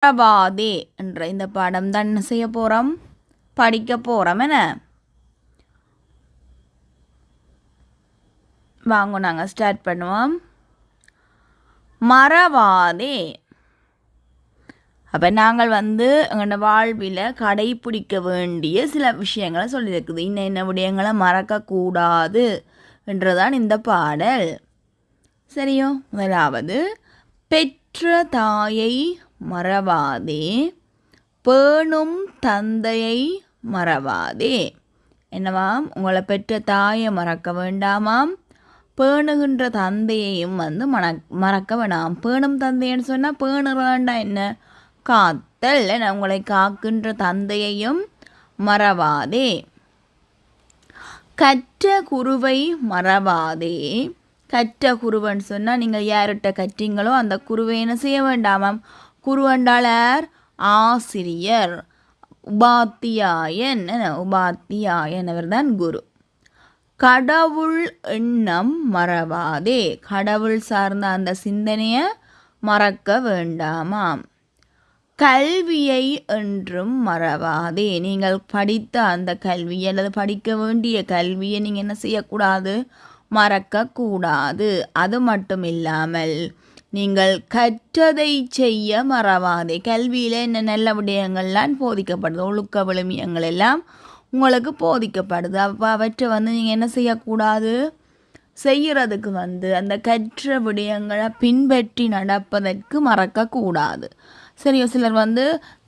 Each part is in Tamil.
மறவாதே என்ற இந்த பாடம் தான் என்ன செய்ய போகிறோம், படிக்க போகிறோம். என்ன வாங்க நாங்கள் ஸ்டார்ட் பண்ணுவோம். மறவாதே. அப்போ நாங்கள் எங்களோட வாழ்வில் கடைப்பிடிக்க வேண்டிய சில விஷயங்களை சொல்லியிருக்குது. இன்ன விடயங்களை மறக்கக்கூடாது என்றுதான் இந்த பாடல். சரியோ? முதலாவது, பெற்ற தாயை மறவாதே, பேணும் தந்தையை மறவாதே. என்னவாம்? உங்களை பெற்ற தாயை மறக்க வேண்டாமாம், பேணுகின்ற தந்தையையும் மறக்க வேணாம். பேணும் தந்தைன்னு சொன்னால் பேணுறாண்டா என்ன? காத்தல். என்ன? உங்களை காக்கின்ற தந்தையையும் மறவாதே. கற்ற குருவை மறவாதே. கற்ற குருவன்னு சொன்னால் நீங்கள் யார்கிட்ட கற்றீங்களோ அந்த குருவை என்ன செய்ய வேண்டாமாம்? குருவண்டாளர் ஆசிரியர், உபாத்தியாயன். உபாத்தியாயன் அவர் தான் குரு. கடவுள் எண்ணம் மறவாதே. கடவுள் சார்ந்த அந்த சிந்தனையை மறக்க வேண்டாமாம். கல்வியை என்றும் மறவாதே. நீங்கள் படித்த அந்த கல்வி அல்லது படிக்க வேண்டிய கல்வியை நீங்கள் என்ன செய்யக்கூடாது? மறக்கக்கூடாது. அது மட்டும் இல்லாமல் நீங்கள் கற்றதை செய்ய மறவாதே. கல்வியில் என்ன நல்ல விடயங்கள்லாம் போதிக்கப்படுது, ஒழுக்க விழுமியங்கள் எல்லாம் உங்களுக்கு போதிக்கப்படுது. அப்போ அவற்றை நீங்கள் என்ன செய்யக்கூடாது? செய்கிறதுக்கு அந்த கற்ற விடயங்களை பின்பற்றி நடப்பதற்கு மறக்கக்கூடாது. சரியோ? சிலர்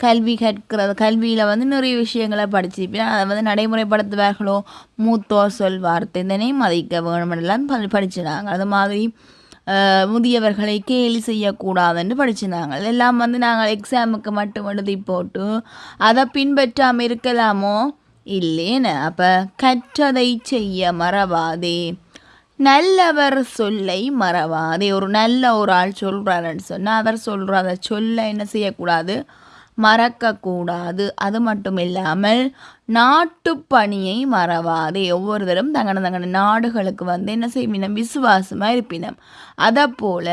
கல்வி கற்கிறது, கல்வியில் நிறைய விஷயங்களை படிச்சுப்பேன் அதை நடைமுறைப்படுத்துவார்களோ. மூத்தோர் சொல் வார்த்தை இதனை மதிக்க வேணுமெல்லாம் படிச்சுனாங்க. அது மாதிரி முதியவர்களை கேலி செய்யக்கூடாதுன்னு படிச்சுனாங்க. எல்லாம் நாங்கள் எக்ஸாமுக்கு மட்டும் எழுதி போட்டு அதை பின்பற்றாமல் இருக்கலாமோ? இல்லைன்னு. அப்போ கற்றதை செய்ய மறவாதே. நல்லவர் சொல்லை மறவாதே. நல்ல ஒரு ஆள் சொல்கிறாருன்னு சொன்னால் அவர் சொல்கிற அதை சொல்ல என்ன செய்யக்கூடாது? மறக்கக்கூடாது. அது மட்டும் இல்லாமல் நாட்டு பணியை மறவாதே. ஒவ்வொருத்தரும் தங்கன நாடுகளுக்கு என்ன செய்வினம்? விசுவாசமாக இருப்பினம். அதை போல்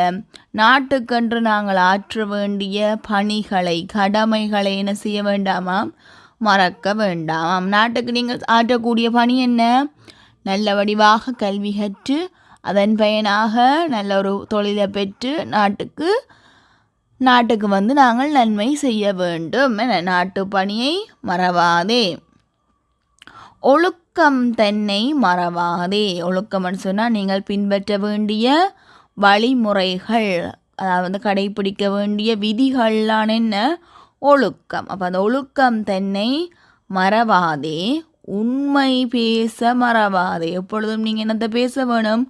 நாட்டுக்கென்று நாங்கள் ஆற்ற வேண்டிய பணிகளை, கடமைகளை என்ன செய்ய வேண்டாமாம்? மறக்க வேண்டாமாம். நாட்டுக்கு நீங்கள் ஆற்றக்கூடிய பணி என்ன? நல்ல வடிவாக கல்வி கற்று அதன் பயனாக நல்ல ஒரு தொழிலை பெற்று நாட்டுக்கு நாங்கள் நன்மை செய்ய வேண்டும். நாட்டு பணியை மறவாதே. ஒழுக்கம் தன்னை மறவாதே. ஒழுக்கம்னு சொன்னால் நீங்கள் பின்பற்ற வேண்டிய வழிமுறைகள், அதாவது கடைப்பிடிக்க வேண்டிய விதிகள்லாம் என்ன? ஒழுக்கம். அப்போ அந்த ஒழுக்கம் தன்னை மறவாதே. உண்மை பேச மறவாதே. எப்பொழுதும் நீங்கள் என்னத்தை பேச வேணும்?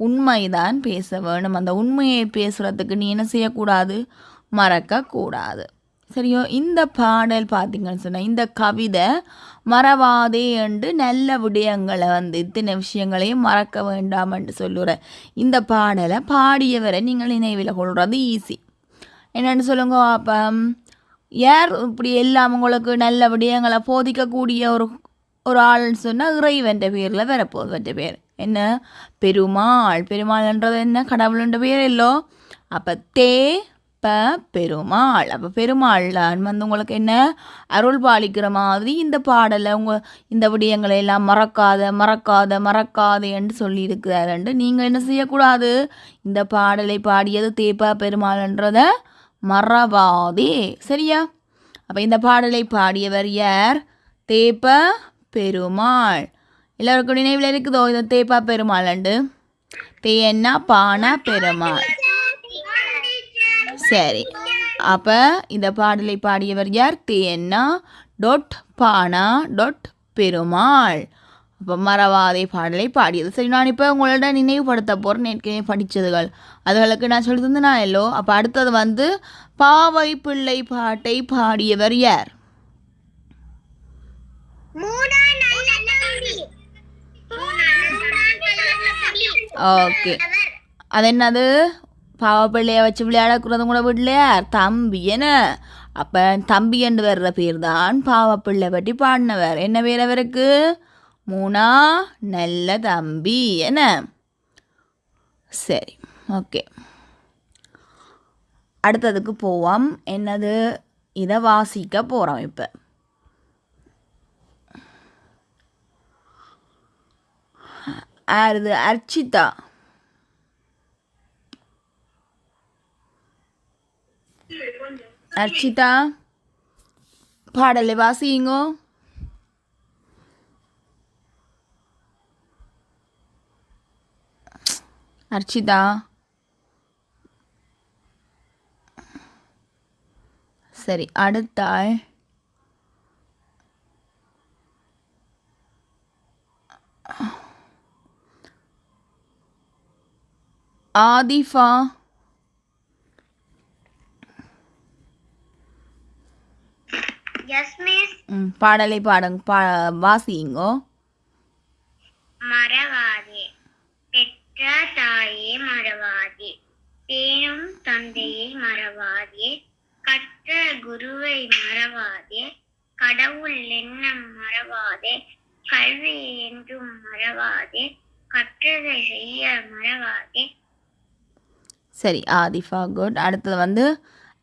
உண்மைதான் பேச வேணும். அந்த உண்மையை பேசுகிறதுக்கு நீ என்ன செய்யக்கூடாது? மறக்கக்கூடாது. சரியோ? இந்த பாடல் பார்த்தீங்கன்னு சொன்னால் இந்த கவிதை மறவாதே என்று நல்ல விடயங்களை இத்தனை விஷயங்களையும் மறக்க வேண்டாம் என்று சொல்லுறேன். இந்த பாடலை பாடியவரை நீங்கள் நினைவில் கொள்வது ஈஸி. என்னென்னு சொல்லுங்க. அப்போ யார் இப்படி எல்லாம் உங்களுக்கு நல்ல விடயங்களை போதிக்கக்கூடிய ஒரு ஆள்னு சொன்னால் இறைவன்ற பேரில் வரப்போகுது. பேர் என்ன? பெருமாள். பெருமாள்ன்றது என்ன? கடவுள்ன்ற பேர் இல்லோ. அப்போ பெருமாள். அப்போ பெருமாள் தான் உங்களுக்கு என்ன? அருள் பாலிக்கிற மாதிரி இந்த பாடலை இந்த விடயங்களை எல்லாம் மறக்காத என்று சொல்லியிருக்கிறாரு. நீங்கள் என்ன செய்யக்கூடாது? இந்த பாடலை பாடியது தேப்பா பெருமாள்ன்றதை மறவாதே. சரியா? அப்போ இந்த பாடலை பாடியவர் யார்? தேப்ப பெருமாள். எல்லாருக்கும் நினைவில் இருக்குதோ இந்த தேப்பா பெருமாள் அண்டு? தேன்னா பானா பெருமாள். சரி. அப்போ இந்த பாடலை பாடியவர் யார்? தேன்னா பானா பெருமாள். அப்போ மறவாதே பாடலை பாடியது. சரி, நான் இப்போ உங்களோட நினைவுபடுத்த போகிறேன் ஏற்கனவே படித்ததுகள். அதுகளுக்கு நான் சொல்லி தந்து நான் இல்லோ. அப்போ அடுத்தது பாவை பிள்ளை பாட்டை பாடியவர் யார்? ஓகே. அது என்னது? பாவப்பிள்ளைய வச்சு விளையாடக்கூடாது கூட வீட்டில் யார்? தம்பி. என்ன? அப்போ தம்பி என்று வர்ற பேர் தான் பாவப்பிள்ளை பற்றி பாடினவர். என்ன பேர் அவருக்கு? மூணா நல்ல தம்பி. என்ன? சரி, ஓகே. அடுத்ததுக்கு போவோம். என்னது? இதை வாசிக்க போகிறோம் இப்போ. யாருது? அர்ச்சிதா. அர்ச்சிதா பாடலை வாசியுங்கோ. அர்ச்சிதா சரி, அடுத்தாள் ஆதிஃபா. பாடலை பாடுங்க, வாசியுங்கோ. மறவாதே பெற்ற தாயே மறவாதே, பேணும் தந்தையை மறவாதே, கற்ற குருவை மறவாதே, கடவுள் எண்ணம் மறவாதே, கல்வி என்றும் மறவாதே, கற்றதை செய்ய மறவாதே. சரி, ஆதிஃபா குட். அடுத்தது வந்து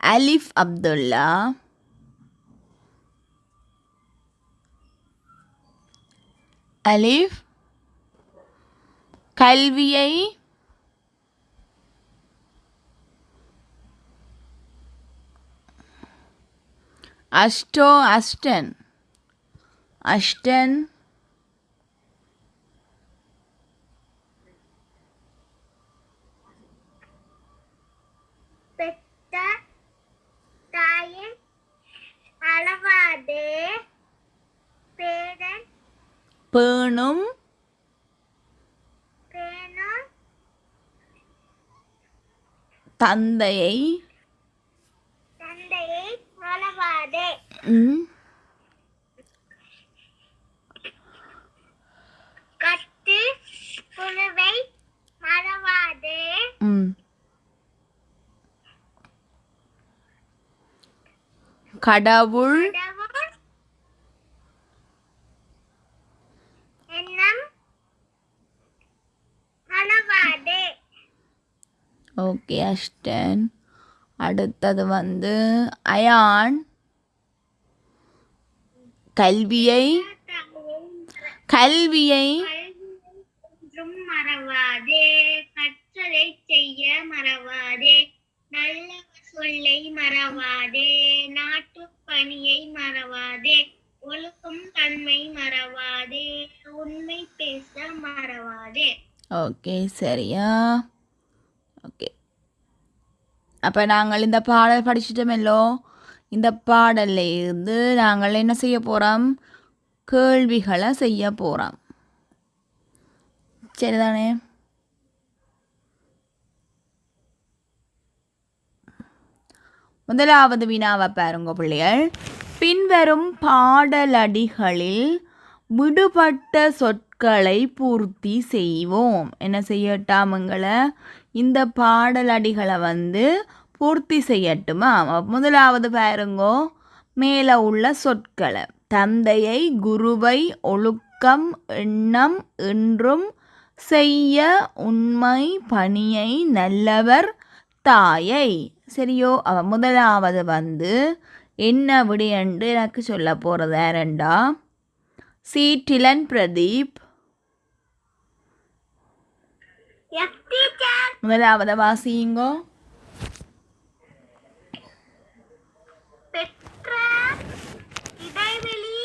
அலிஃப் அப்துல்லா. அலிஃப் கல்வியை அஷ்டன் பெற்ற தாயின் அளவாதே, பேணும் தந்தையை மறவாதே, கற்று குருவை மறவாதே, கடவுள் எண்ணம் மறவாதே. ஓகே அஷ்டன். அடுத்தது வந்து அயான் கல்வியை மறவாதே, கற்றதை செய்ய மறவாதே, நல்ல சொல்லை மறவாதே, நாட்டு பணியை மறவாதே, ஒழுக்கம் தன்மை மறவாதே, உண்மை பேச மறவாதே. ஓகே சரியா? ஓகே, அப்போ நாங்கள் இந்த பாடல் படிச்சிட்டோமல்லோ. இந்த பாடல்ல இருந்து நாங்கள் என்ன செய்ய போகிறோம்? கேள்விகளை செய்ய போகிறோம். சரிதானே? முதலாவது வினாவை பாருங்க பிள்ளைகள். பின்வரும் பாடலடிகளில் விடுபட்ட சொற்களை பூர்த்தி செய்வோம். என்ன செய்யட்டாமங்களை? இந்த பாடலடிகளை வந்து பூர்த்தி செய்யட்டுமா? முதலாவது பாருங்கோ, மேலே உள்ள சொற்களை தந்தையை, குருவை, ஒழுக்கம், எண்ணம், என்றும், செய்ய, உண்மை, பணியை, நல்லவர், தாயை. சரியோ? முதலாவது வந்து என்ன விடு என்று எனக்கு சொல்ல போகிறது யாரண்டா? சீட்டிலன் பிரதீப். முதலாவது வாசியுங்கோ. பெற்ற இடைவெளி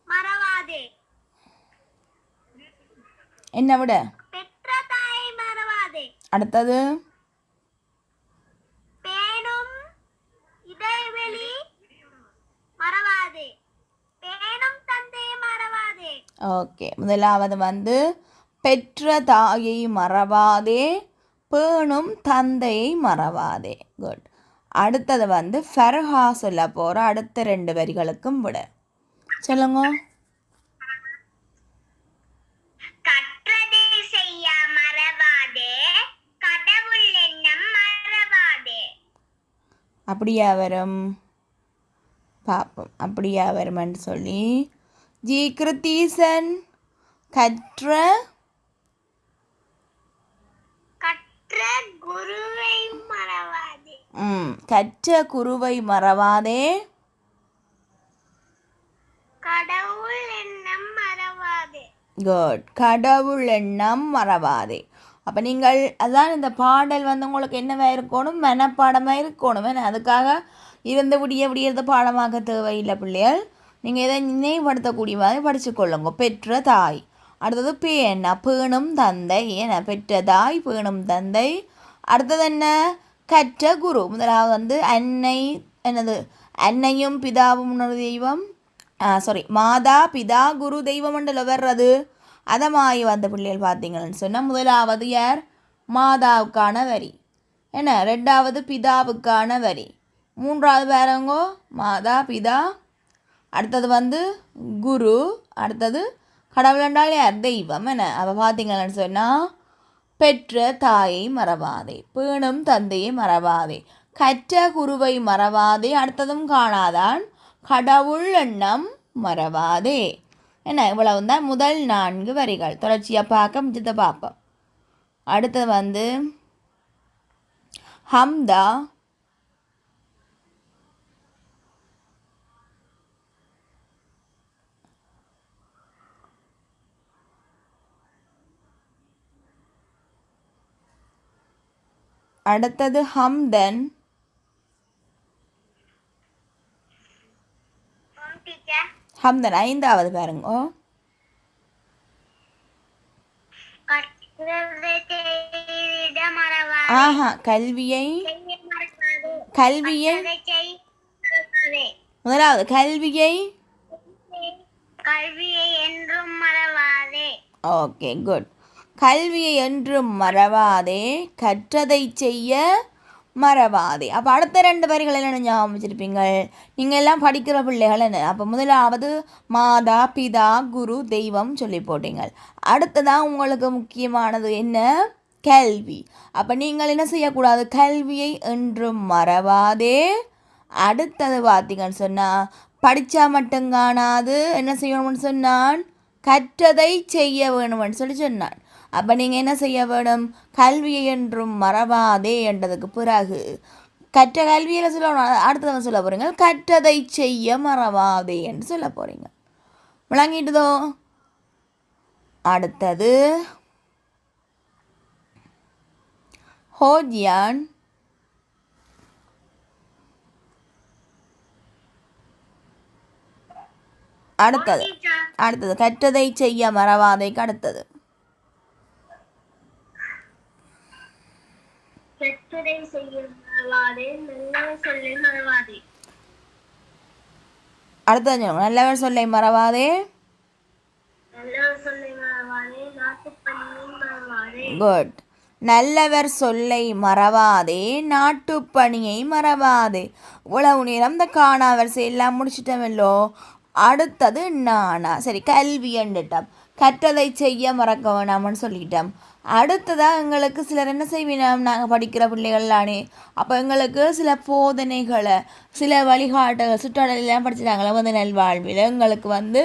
மறவாதே. என்ன விட? பெற்ற தாயை மறவாதே. அடுத்தது பேணும் இடைவெளி மறவாதே, பேணும் தந்தையை மறவாதே. ஓகே, முதலாவது வந்து பெற்ற தாயை மறவாதே, பேணும் தந்தையை மறவாதே. குட். அடுத்தது வந்து ஃபர்ஹா சொல்ல போகிற அடுத்த 2 வரிகளுக்கும் விட சொல்லுங்க. கற்றதை செய்ய மறவாதே, கடவுள் எண்ணம் மறவாதே. அப்படியா வரும்? பார்ப்போம் அப்படியா வருமென்று சொல்லி. ஜி கிருத்தீசன் கற்ற குருவை மறவாதே. கற்ற குருவை மறவாதே, கடவுள் எண்ணம் மறவாதே. குட். கடவுள் எண்ணம் மறவாதே. அப்போ நீங்கள் அதான் இந்த பாடல் வந்து உங்களுக்கு என்னவா இருக்கணும், மனப்பாடமாக இருக்கணும். அதுக்காக இருந்து விடியறது பாடமாக தேவையில்லை பிள்ளைகள். நீங்கள் இதை நினைவுபடுத்தக்கூடிய மாதிரி படிச்சுக்கொள்ளுங்க. பெற்ற தாய். அடுத்தது பேனா, பேணும் தந்தை. பெற்ற தாய், பேணும் தந்தை. அடுத்தது என்ன, கற்ற குரு. முதலாவது வந்து அன்னை, அன்னையும் பிதாவும் உணர்வு தெய்வம், மாதா பிதா குரு தெய்வம் மண்டல வர்றது. அதை மாறி வந்த பிள்ளைகள் பார்த்தீங்கன்னு சொன்னால் முதலாவது யார், மாதாவுக்கான வரி. ரெண்டாவது பிதாவுக்கான வரி. மூன்றாவது வேறவங்கோ மாதா பிதா. அடுத்தது வந்து குரு. அடுத்தது கடவுள் என்றால் யார், தெய்வம். அப்போ பார்த்தீங்கன்னு சொன்னால் பெற்ற தாயை மறவாதே, பேணும் தந்தையை மறவாதே, கற்ற குருவை மறவாதே. அடுத்ததும் காணாதான், கடவுள் எண்ணம் மறவாதே. இவ்வளவு தான் முதல் 4 வரிகள். தொடர்ச்சியாக பார்க்க மிச்சத்தை பார்ப்போம். அடுத்தது வந்து ஹம்தா, அடுத்தது ஹம்தன், ஹம்தன் 5வது பாருங்க. கல்வியை, முதலாவது கல்வியை என்றும் மறவாதே. Okay, good. கல்வியை என்றும் மறவாதே, கற்றதை செய்ய மறவாதே. அப்போ அடுத்த 2 வரிகள் என்ன ஞாபகம் வச்சுருப்பீங்க நீங்கள் எல்லாம் படிக்கிற பிள்ளைகள். அப்போ முதலாவது மாதா பிதா குரு தெய்வம் சொல்லி போட்டீங்க. அடுத்ததான் உங்களுக்கு முக்கியமானது என்ன, கல்வி. அப்போ நீங்கள் என்ன செய்யக்கூடாது, கல்வியை என்றும் மறவாதே. அடுத்தது பார்த்தீங்கன்னு சொன்னால் படித்தா மட்டும் காணாது, என்ன செய்யணும்னு சொன்னான், கற்றதை செய்ய வேணும்னு சொன்னான். அப்போ நீங்கள் என்ன செய்ய வேணும், கல்வியை என்றும் மறவாதே என்றதுக்கு பிறகு கற்ற கல்வியில் சொல்லணும். அடுத்தவன் சொல்ல போகிறீங்க, கற்றதை செய்ய மறவாதே என்று சொல்ல போகிறீங்க. விளங்கிட்டுதோ? அடுத்தது ஹோஜியான். அடுத்தது கற்றதை செய்ய மறவாதைக்கு அடுத்தது அடுத்தது நல்லவர் சொல்லை மறவாதே. குட். நல்லவர் சொல்லை மறவாதே, நாட்டுப்பணியை மறவாதே. உழவு நேரம் இந்த காணாவரிசை எல்லாம் முடிச்சிட்டோமல்லோ. அடுத்தது நானா. சரி, கல்வி என்றிட்டோம், கற்றதை செய்ய மறக்க வேணாம்னு சொல்லிட்டோம். அடுத்ததாக எங்களுக்கு சிலர் என்ன செய்வோம், நாங்கள் படிக்கிற பிள்ளைகள்லானே, அப்போ எங்களுக்கு சில போதனைகளை, சில வழிகாட்டுகள், சுற்றுலாலாம் படிச்சுட்டாங்களே வந்து நல்வாழ்வில் எங்களுக்கு வந்து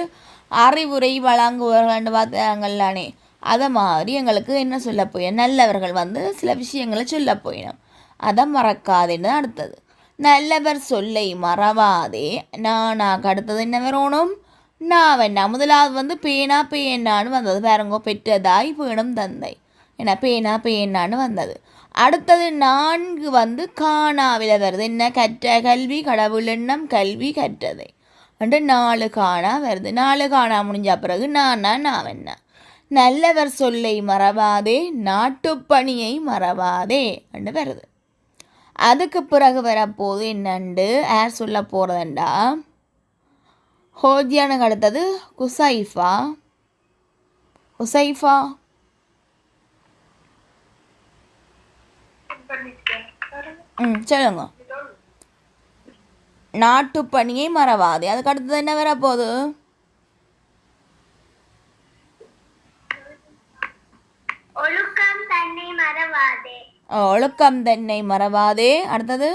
அறிவுரை வழங்குவார்கள்னு பார்த்தாங்களானே. அதை மாதிரி எங்களுக்கு என்ன சொல்ல போயிடும், நல்லவர்கள் வந்து சில விஷயங்களை சொல்ல போயிடும். அதை மறக்காதேன்னு அடுத்தது. நல்லவர் சொல்லை மறவாதே, நானாக்கு அடுத்தது என்ன வரணும், நான் வேணா. முதலாவது வந்து பேனா பேனான்னு வந்தது பாருங்க, பெற்றதாய் பேணும் தந்தை. என்ன பேனா பேனான்னு வந்தது. அடுத்தது 4 வந்து காணாவில் வருது. என்ன, கற்ற கல்வி, கடவுள் எண்ணம், கல்வி, கற்றதை. 4 காணா வருது. 4 காணா முடிஞ்ச பிறகு நான் என்ன, நல்லவர் சொல்லை மறவாதே, நாட்டுப்பணியை மறவாதே என்று வருது. அதுக்கு பிறகு வரப்போது என்னண்டு யார் சொல்ல போகிறதுண்டா, ஹோஜியானுக்கு அடுத்தது குசைஃபா. குசைஃபா சொல்லுங்க. நாட்டுப்பணியை மறவாதே. அதுக்கு அடுத்தது என்ன வரப்போகுது, ஒழுக்கம் தன்னை மறவாதே. ஒழுக்கம் தன்னை மறவாதே. அடுத்தது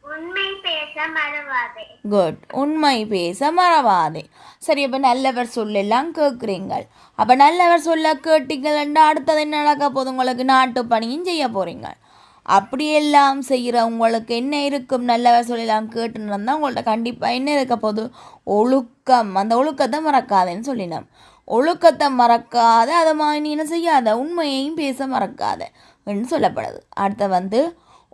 உண்மை பேச மறவாதே. குட். உண்மை பேச மறவாதே. சரி, அப்போ நல்லவர் சொல்லெல்லாம் கேட்குறீங்க. அப்போ நல்லவர் சொல்ல கேட்டீங்கன்னா அடுத்தது என்ன நடக்க போகுது, உங்களுக்கு நாட்டுப்பணியும் செய்ய போகிறீங்க. அப்படியெல்லாம் செய்கிற உங்களுக்கு என்ன இருக்கும் நல்லவர் சொல்லலாம் கேட்டுன்னு இருந்தால் உங்கள்ட்ட கண்டிப்பாக என்ன இருக்க போகுது ஒழுக்கம். அந்த ஒழுக்கத்தை மறக்காதேன்னு சொல்லினோம். ஒழுக்கத்தை மறக்காத அதை நீ என்ன செய்யாத உண்மையையும் பேச மறக்காத என்று சொல்லப்படுது. அடுத்த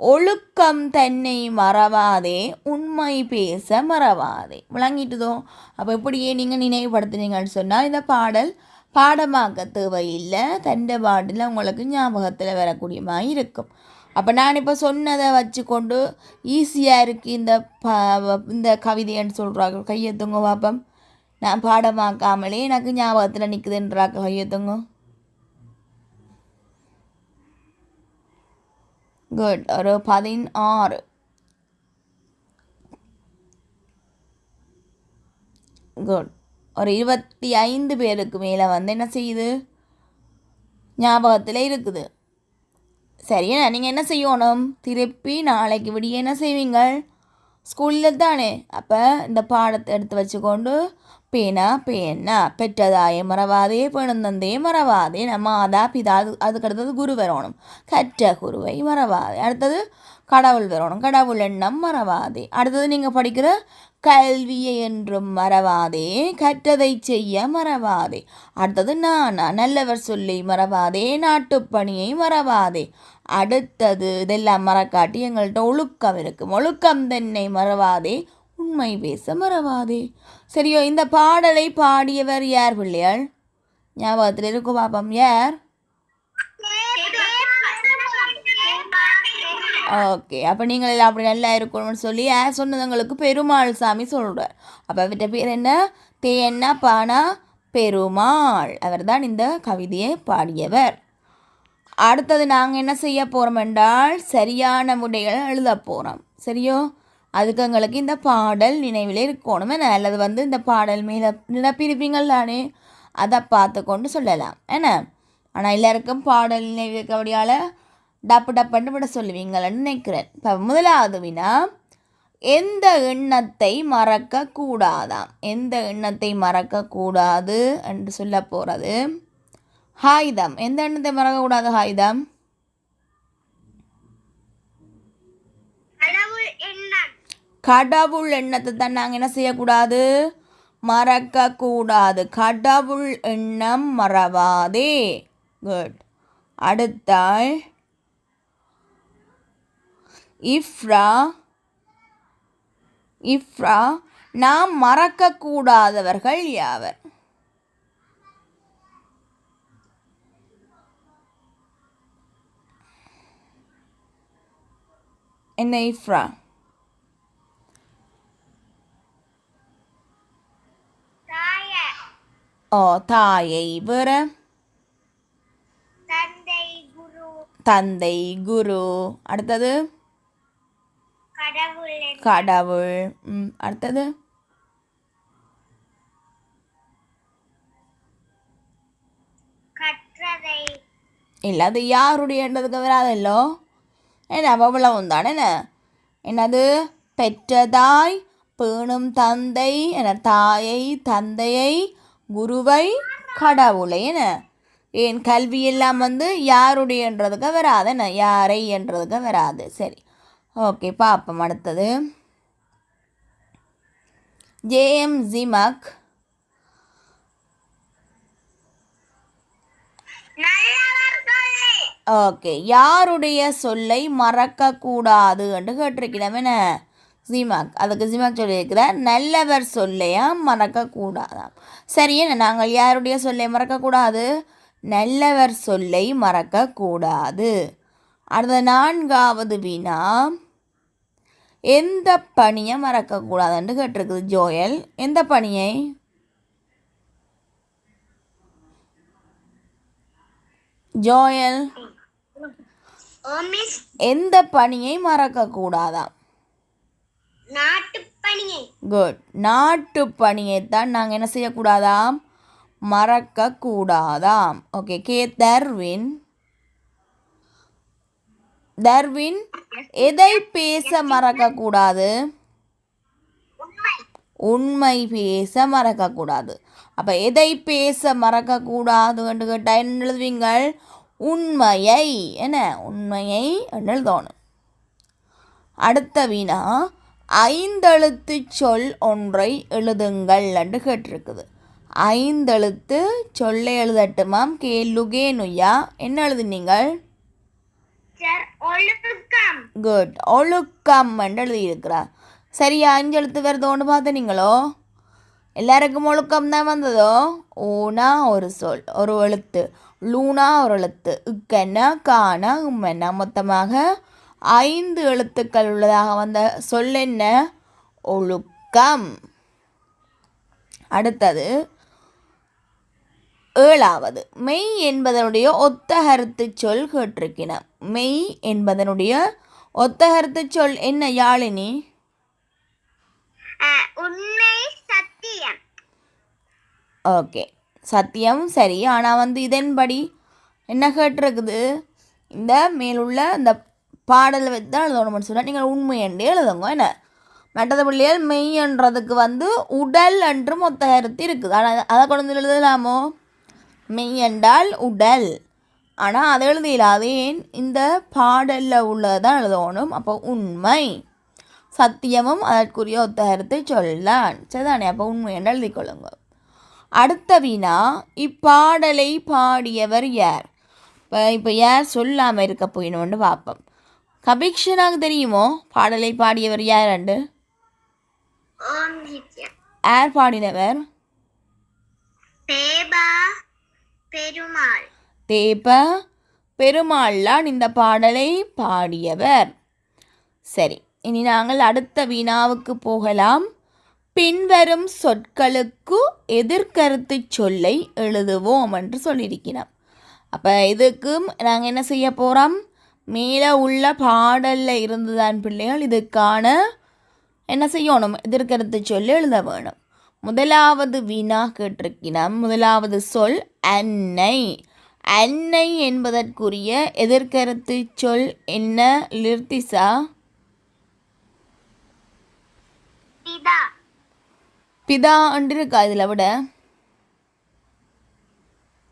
ஒழுக்கம் தன்னை மறவாதே உண்மை பேச மறவாதே. விளங்கிட்டுதோ? அப்போ இப்படியே நீங்கள் நினைவுபடுத்துனீங்கன்னு சொன்னால் இந்த பாடல் பாடமாக்க தேவையில்லை, தண்டை பாட்டில் உங்களுக்கு ஞாபகத்தில் வரக்கூடிய மாதிரி இருக்கும். அப்போ நான் இப்போ சொன்னதை வச்சு கொண்டு ஈஸியாக இருக்குது இந்த கவிதைன்னு சொல்கிறாங்க. கையெழுத்துங்க பாப்பம். நான் பாடமாக்காமலே எனக்கு ஞாபகத்தில் நிற்குதுன்றாக்க கையெழுத்துங்க. குட். ஒரு 16. குட். ஒரு 25 பேருக்கு மேலே என்ன செய்யுது ஞாபகத்தில் இருக்குது. சரியா? நீங்கள் என்ன செய்யணும்? திருப்பி நாளைக்கு விடிய என்ன செய்வீங்க? ஸ்கூலில் தானே. அப்போ இந்த பாடத்தை எடுத்து வச்சுக்கொண்டு பேனா பேனா பெற்றதாயே மறவாதே பெணுந்தந்தே மறவாதே மாதா பிதா அதுக்கு அடுத்தது குரு வரணும், கற்ற குருவை மறவாதே. அடுத்தது கடவுள் வரணும், கடவுள் எண்ணம் மறவாதே. அடுத்தது நீங்கள் படிக்கிற கல்வியை என்றும் மறவாதே கற்றதை செய்ய மறவாதே. அடுத்தது நானா நல்லவர் சொல்லி மறவாதே நாட்டுப்பணியை மறவாதே. அடுத்தது இதெல்லாம் மறக்காட்டி எங்கள்கிட்ட ஒழுக்கம் இருக்கும், ஒழுக்கம் தன்னை மறவாதே உண்மை பேச மறவாதே. சரியோ? இந்த பாடலை பாடியவர் யார் பிள்ளையாள்? ஞாபகத்தில் இருக்கும் பாப்பம். யார்? ஓகே. அப்போ நீங்கள் எல்லாம் அப்படி நல்லா இருக்கணும்னு சொல்லி யார் சொன்னதுங்களுக்கு பெருமாள் சாமி சொல்கிறார். அப்போ அவர்கிட்ட பேர் என்ன? தேன்னா பானா பெருமாள். அவர் தான் இந்த கவிதையை பாடியவர். அடுத்தது நாங்கள் என்ன செய்ய போகிறோம் என்றால் சரியான முறைகளை எழுத போகிறோம். சரியோ? அதுக்கு எங்களுக்கு இந்த பாடல் நினைவில் இருக்கணும். அல்லது இந்த பாடல் மேலே நிரப்பியிருப்பீங்களானே அதை பார்த்து கொண்டு சொல்லலாம் என்ன. ஆனால் எல்லாருக்கும் பாடல் நினைவு இருக்கபடியால் டப்பு டப்புன்னு விட சொல்லுவீங்களன்னு நினைக்கிறேன். இப்போ முதலாவது வினா, எந்த எண்ணத்தை மறக்கக்கூடாதாம்? எந்த எண்ணத்தை மறக்கக்கூடாது என்று சொல்ல போகிறது ஹாயுதம். எந்த எண்ணத்தை மறக்கக்கூடாது ஹாயுதம்? கடவுள் எண்ணத்தை தான் நாங்கள் என்ன செய்யக்கூடாது? மறக்கக்கூடாது. கடவுள் எண்ணம் மறவாதே. குட். அடுத்தால் இஃப்ரா. இஃப்ரா நாம் மறக்கக்கூடாதவர்கள் யாவர்? என்ன இஃப்ரா? தாயை. வேற? தந்தை குரு. அடுத்தது கடவுள். அடுத்தது இல்லை, அது யாருடையன்றதுக்கு வராதல்லோ. என்ன அவ்வளவும் தானே. என்னது? பெற்றதாய் பேணும் தந்தை என தாயை தந்தையை குருவை கடவுளை. என்ன ஏன் கல்வி எல்லாம் யாருடையன்றதுக்கு வராது, என்ன யாரை என்றதுக்கு வராது. சரி, ஓகே, பார்ப்போம். அடுத்தது ஜேஎம் ஜிமக். ஓகே, யாருடைய சொல்லை மறக்கக்கூடாது என்று கேட்டிருக்கிறோம். என்ன ஜிமாக்? அதுக்கு ஜிமாக் சொல்லியிருக்கிறார் நல்லவர் சொல்லையா மறக்கக்கூடாதாம். சரி, என்ன நாங்கள் யாருடைய சொல்லை மறக்கக்கூடாது? நல்லவர் சொல்லை மறக்கக்கூடாது. அடுத்த 4வது வினா, எந்த பணியை மறக்கக்கூடாதுன்னு கேட்டிருக்குது ஜோயல். எந்த பணியை? ஜோயல் எந்த பணியை மறக்கக்கூடாதாம்? குட். நாட்டு பணியைத்தான் நாங்கள் என்ன செய்யக்கூடாதாம்? மறக்கக்கூடாதாம். ஓகே. தர்வின். தர்வின் எதை பேச மறக்கக்கூடாது? உண்மை பேச மறக்கக்கூடாது. அப்போ எதை பேச மறக்கக்கூடாது என்று கேட்டால் என்ன எழுதுவீங்கள்? உண்மையை என்ன உண்மையை என்று எழுதணும். அடுத்த வினா, ஐந்தெழுத்து சொல் ஒன்றை எழுதுங்கள் என்று கேட்டிருக்குது. ஐந்தெழுத்து சொல்லை எழுதட்டுமாம். கேளுகேனுயா என்ன எழுதுனீங்கள்? ஒழுக்கம். குட், ஒழுக்கம் என்று எழுதியிருக்கிறார். சரியா? 5 எழுத்து வருதோன்னு பார்த்தீங்களோ? எல்லாருக்கும் ஒழுக்கம் தான் வந்ததோ? ஊனா ஒரு சொல் ஒரு எழுத்து, லூனா ஒரு எழுத்து, இக்கன்னா கானா உம்மன்னா, மொத்தமாக 5 எழுத்துக்கள் உள்ளதாக வந்த சொல் என்ன? ஒழுக்கம். அடுத்தது 7வது, மெய் என்பதனுடைய ஒத்த கருத்து சொல் கேட்டிருக்கிறேன். மெய் என்பதனுடைய ஒத்த கருத்து சொல் என்ன யாழினி? உண்மை, சத்தியம். ஓகே, சத்தியம் சரி. ஆனால் இதன்படி என்ன கேட்டிருக்குது? இந்த மேலுள்ள இந்த பாடலை வச்சு தான் எழுதணும்னு சொன்னால் நீங்கள் உண்மை என்று எழுதுங்க. என்ன மற்றது பிள்ளைகள் மெய்ன்றதுக்கு உடல் என்றும் ஒத்த கருத்து இருக்குது. ஆனால் அதை கொண்டு எழுதலாமோ? மெய் என்றால் உடல், ஆனால் அதை எழுதிடாது. ஏன்? இந்த பாடலில் உள்ளதான் எழுதணும். அப்போ உண்மை, சத்தியமும் அதற்குரிய ஒத்த கருத்தை சொல்லலாம். சரிதானே? அப்போ உண்மை என்று எழுதிக்கொள்ளுங்க. அடுத்த வினா, இப்பாடலை பாடியவர் யார்? இப்போ யார் சொல்லாமல் இருக்க போயினோன்னு பார்ப்போம். கபிக்ஷனாக தெரியுமோ பாடலை பாடியவர் யார் அண்டு? யார் பாடினவர்? பெருமாள். தேப பெருமாள்லாம் இந்த பாடலை பாடியவர். சரி, இனி நாங்கள் அடுத்த வினாவுக்கு போகலாம். பின்வரும் சொற்களுக்கு எதிர்கருத்து சொல்லை எழுதுவோம் என்று சொல்லியிருக்கிறோம். அப்போ இதுக்கும் நாங்கள் என்ன செய்ய போகிறோம்? மேலே உள்ள பாடலில் இருந்துதான் பிள்ளைகள் இதுக்கான என்ன செய்யணும்? எதிர்கருத்து சொல்லி எழுத வேணும். முதலாவது வினா கேட்டிருக்கிறோம். முதலாவது சொல் அன்னை. அன்னை என்பதற்குரிய எதிர்கருத்து சொல் என்ன லிர்திசா? பிதா என்று இருக்கா இதில் விட?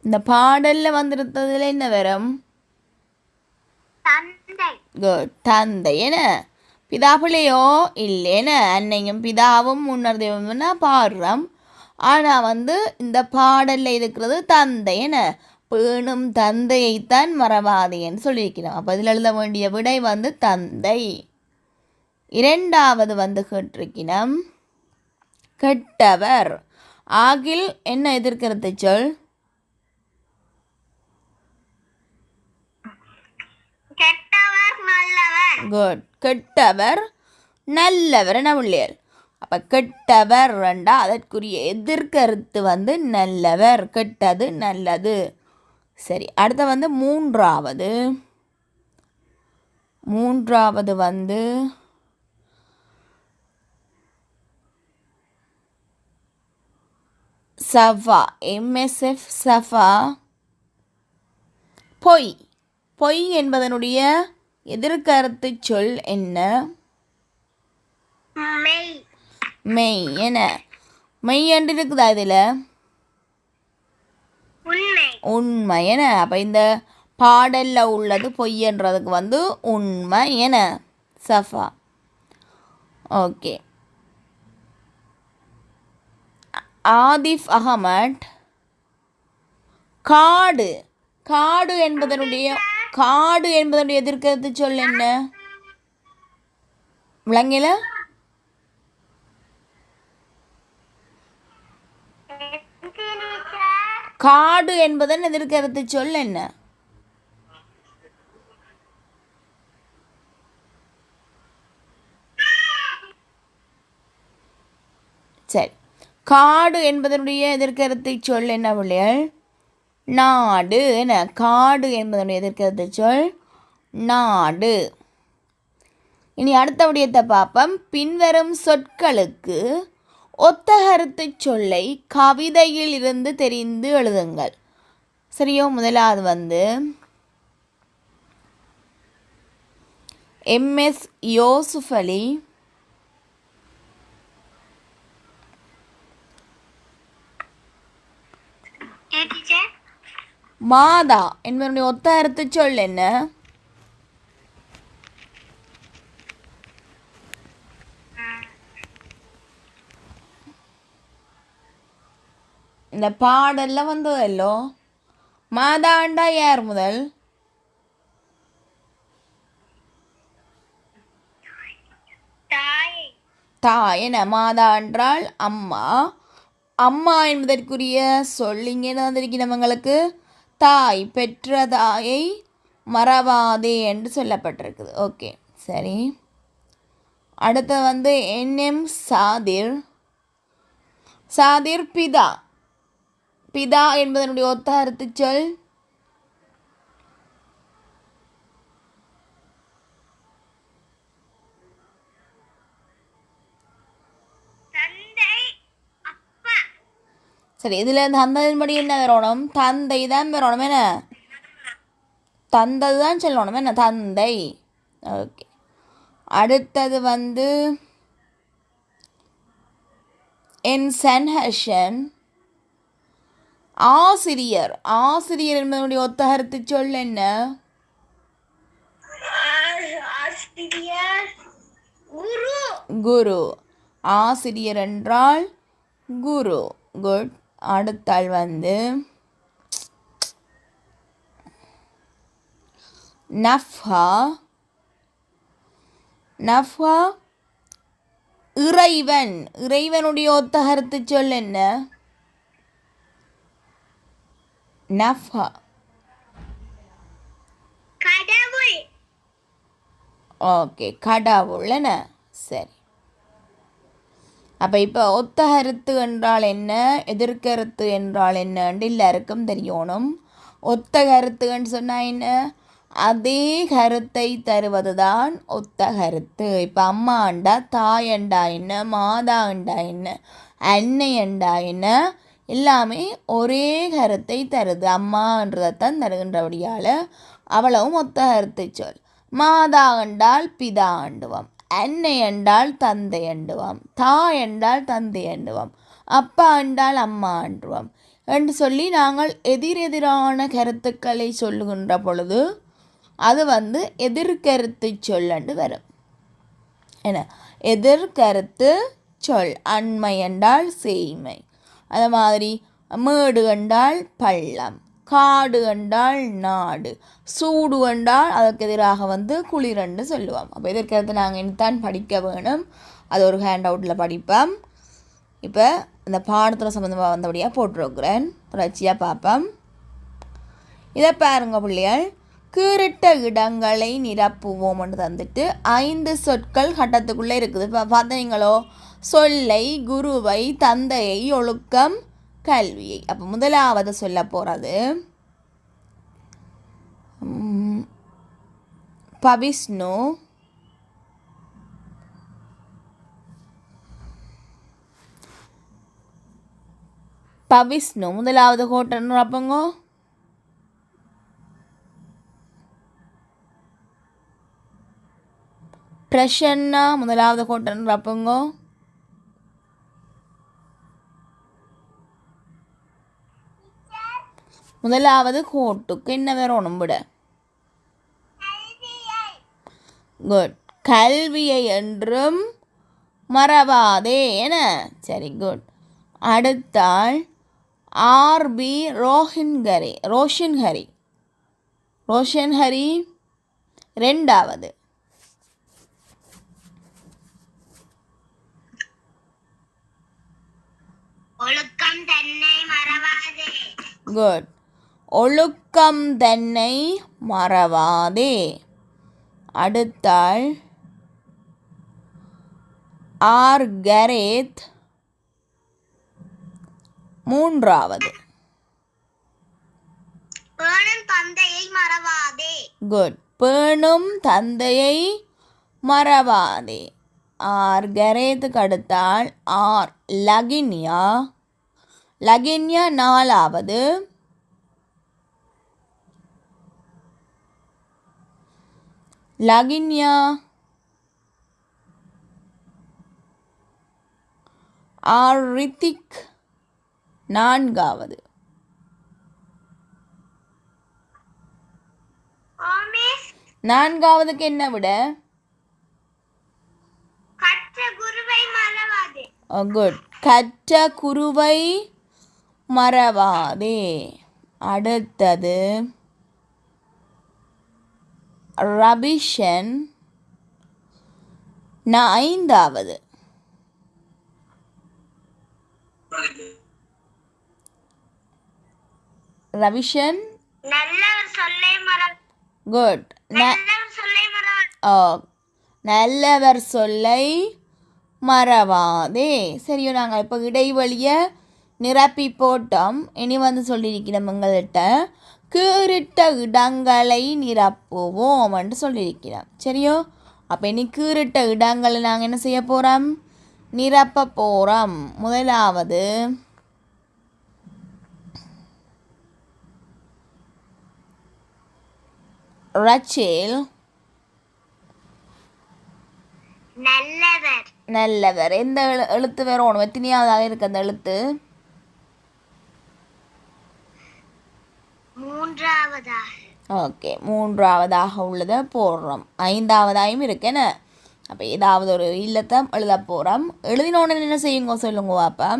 இந்த பாடலில் வந்திருந்ததுல என்ன வரும்? குட், தந்தை. என்ன பிதா பிள்ளையோ இல்லைன? அன்னையும் பிதாவும் முன்னர் தெய்வம்னா பாடுறோம். ஆனால் இந்த பாடலில் இருக்கிறது தந்தை. என்ன பேணும் தந்தையைத்தான் மறவாதேன்னு சொல்லியிருக்கிறோம். அப்போ இதில் எழுத வேண்டிய விடை தந்தை. இரண்டாவது கேட்டிருக்கிறோம் கெட்டவர். ஆகில் என்ன எதிர்கருத்து சொல்? குட், கெட்டவர் நல்லவர். என்ன பிள்ளைகள்? அப்போ கெட்டவர் ரெண்டா அதற்குரிய எதிர்கருத்து நல்லவர். கெட்டது நல்லது. சரி, அடுத்த மூன்றாவது சஃபா. MSF Safa. பொய். பொய் என்பதனுடைய எதிர்கருத்து சொல் என்ன? மெய். என்ன மெய் என்று இருக்குதா இதில்? உண்மை. என்ன அப்போ இந்த பாடலில் உள்ளது பொய்ன்றதுக்கு உண்மை. என்ன சஃபா. ஓகே. ஆதிஃப் அகமட். காடு. காடு என்பதனுடைய எதிர்கருத்து சொல் என்ன? விளங்கல? காடு என்பதன் எதிர்கருத்து சொல் என்ன? சரி, காடு என்பதனுடைய எதிர்கருத்தை சொல் என்ன பிள்ளைகள்? நாடு. என்ன காடு என்பதனுடைய எதிர்கருத்து சொல் நாடு. இனி அடுத்த விடயத்தை பார்ப்போம். பின்வரும் சொற்களுக்கு ஒத்த கருத்து சொல்லை கவிதையில் இருந்து தெரிந்து எழுதுங்கள். சரியோ? முதலாவது எம்எஸ் யோசுஃப் அலி. மாதா என்பதனுடைய ஒத்த அறுத்து சொல் என்ன? இந்த பாடல்ல வந்ததல்லோ மாதாண்டா யார் முதல்? தாய் என மாதா என்றால் அம்மா. அம்மா என்பதற்குரிய சொல் இங்கே என்ன வந்திருக்கிறவங்களுக்கு தாய், பெற்ற தாயை மறவாதே என்று சொல்லப்பட்டிருக்குது. ஓகே சரி. அடுத்து என்எம் சாதிர். சாதிர் பிதா. பிதா என்பதனுடைய ஒத்த அறுத்து சொல். சரி, இதில் தந்ததின்படி என்ன வரணும்? தந்தை தான் வரணும். என்ன தந்தது தான் சொல்லணும். என்ன தந்தை. ஓகே. அடுத்தது என் சன்ஹஷன். ஆசிரியர். ஆசிரியர் என்பதனுடைய ஒத்த கருத்து சொல் என்ன? குரு. ஆசிரியர் என்றால் குரு. குட். அடுத்தால் நஃபா. நஃபா இறைவன். இறைவனுடைய ஒத்த கருத்து சொல் என்ன? நஃபா கடவுள். ஓகே, கடவுள். என்ன சரி. அப்போ இப்போ ஒத்த கருத்து என்றால் என்ன, எதிர்கருத்து என்றால் என்னன்னு எல்லாருக்கும் தெரியணும். ஒத்த கருத்துன்னு சொன்னால் என்ன? அதே கருத்தை தருவது தான் ஒத்த கருத்து. இப்போ அம்மாண்டா தாயண்டா என்ன, மாதாண்டா என்ன, அன்னையண்டா என்ன, எல்லாமே ஒரே கருத்தை தருது. அம்மான்றதைத்தான் தருகின்றபடியால் அவ்வளவும் ஒத்த கருத்தை சொல். மாதா என்றால் பிதா அண்டுவாம், அன்னை என்றால் தந்தை அண்டுவாம், தாய் என்றால் தந்தை அண்டுவாம், அப்பா என்றால் அம்மா அண்டுவாம் என்று சொல்லி நாங்கள் எதிரெதிரான கருத்துக்களை சொல்லுகின்ற பொழுது அது எதிர்கருத்து சொல் என்று வரும். என்ன எதிர்கருத்து சொல்? அண்மை என்றால் செய்மை. அது மாதிரி மேடு என்றால் பள்ளம், காடு என்றால் நாடு, சூடு என்றால் அதற்கு எதிராக குளிரண்டு சொல்லுவோம். அப்போ எதிர்கருத்து நாங்கள் இனித்தான் படிக்க வேணும். அது ஒரு ஹேண்ட் அவுட்டில் படிப்போம். இப்போ இந்த பாடத்தில் சம்மந்தமாக வந்தபடியாக போட்டிருக்கிறேன், தொடர்ச்சியாக பார்ப்போம். இதை பாருங்க பிள்ளைகள். கீறிட்ட இடங்களை நிரப்புவோம் என்று தந்துட்டு 5 சொற்கள் கட்டத்துக்குள்ளே இருக்குது. இப்போ பார்த்தீங்களோ, சொல்லை, குருவை, தந்தையை, ஒழுக்கம், கல்வியை. அப்போ முதலாவது சொல்ல போகிறது பவிஷ்ணு. பவிஷ்ணு முதலாவது கோட்டன்னு அப்பங்க. பிரசன்னா முதலாவது கோட்டன்னு அப்பங்க. முதலாவது கோட்டுக்கு என்ன வரணும் விட? குட். கல்வியை என்றும் மறவாதே. என்ன சரி, குட். அடுத்தால் ஆர்பி ரோஷன்ஹரி. ரோஷன்ஹரி ரெண்டாவது. ஒழுக்கம் தன்னை மறவாதே. குட். ஒழுக்கம் தன்னை மறவாதே. அடுத்தால் ஆர் கரேத் மூன்றாவது. பேணும் தந்தையை மறவாதே. குட். பேணும் தந்தையை மறவாதே. R கரேத்துக்கு அடுத்தால் R லகின்யா. லகின்யா நாலாவது. லகின்யா ஆர் ரித்திக் நான்காவது. நான்காவதுக்கு என்ன விட? கற்ற குருவை மறவாதே. குட். கற்ற குருவை மறவாதே. அடுத்தது ரபிஷன் ஐந்தாவது. ரவிஷன் நல்லவர் சொல்லை குட். நல்லவர் சொல்லை மறவாதே. நல்லவர் சொல்லை மறவாதே. சரியோ, நாங்கள் இப்போ இடைவெளியை நிரப்பி போட்டோம். இனி வந்து சொல்லியிருக்கிறோம் எங்கள்கிட்ட கீறிட்ட இடங்களை நிரப்புவோம் என்று சொல்லியிருக்கிறோம். சரியோ, அப்போ இனி கீறிட்ட இடங்களை நாங்கள் என்ன செய்ய போகிறோம்? நிரப்ப போகிறோம். முதலாவது ரச்சேல் நல்லவர். நல்லவர். எந்த எழுத்து வரணும்? எத்தனையாவதாக இருக்கு அந்த எழுத்து? மூன்றாவதாக. ஓகே, மூன்றாவதாக உள்ளதை போடுறோம். ஐந்தாவதாயும் இருக்குன்னு. அப்போ ஏதாவது ஒரு இல்லத்தை எழுத போகிறோம். எழுதினோன்னு என்ன செய்யுங்க சொல்லுங்க அப்போ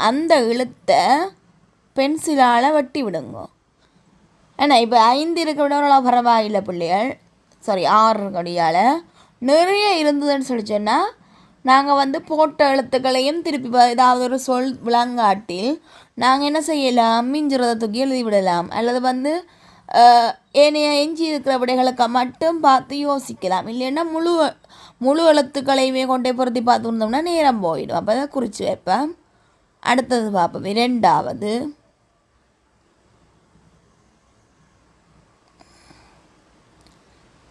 அந்த எழுத்தை பென்சிலால் வெட்டி விடுங்க. ஏன்னா இப்போ 5 இருக்க விட பரவாயில்லை பிள்ளைகள். சாரி 6 இருக்கடியால் நிறைய இருந்ததுன்னு சொல்லி சொன்னால் நாங்கள் வந்து போட்ட எழுத்துக்களையும் திருப்பி ஏதாவது ஒரு சொல் விளங்காட்டில் நாங்கள் என்ன செய்யலாம்? மிஞ்சுறதை தூக்கி எழுதி விடலாம். அல்லது வந்து ஏனைய எஞ்சி இருக்கிற விடைகளுக்கு மட்டும் பார்த்து யோசிக்கலாம். இல்லைன்னா முழு எழுத்துக்களையுமே கொண்டே பொருத்தி பார்த்து இருந்தோம்னா நேரம் போயிடும். அப்போ தான் குறித்து வைப்பேன். அடுத்தது பார்ப்போம். இரண்டாவது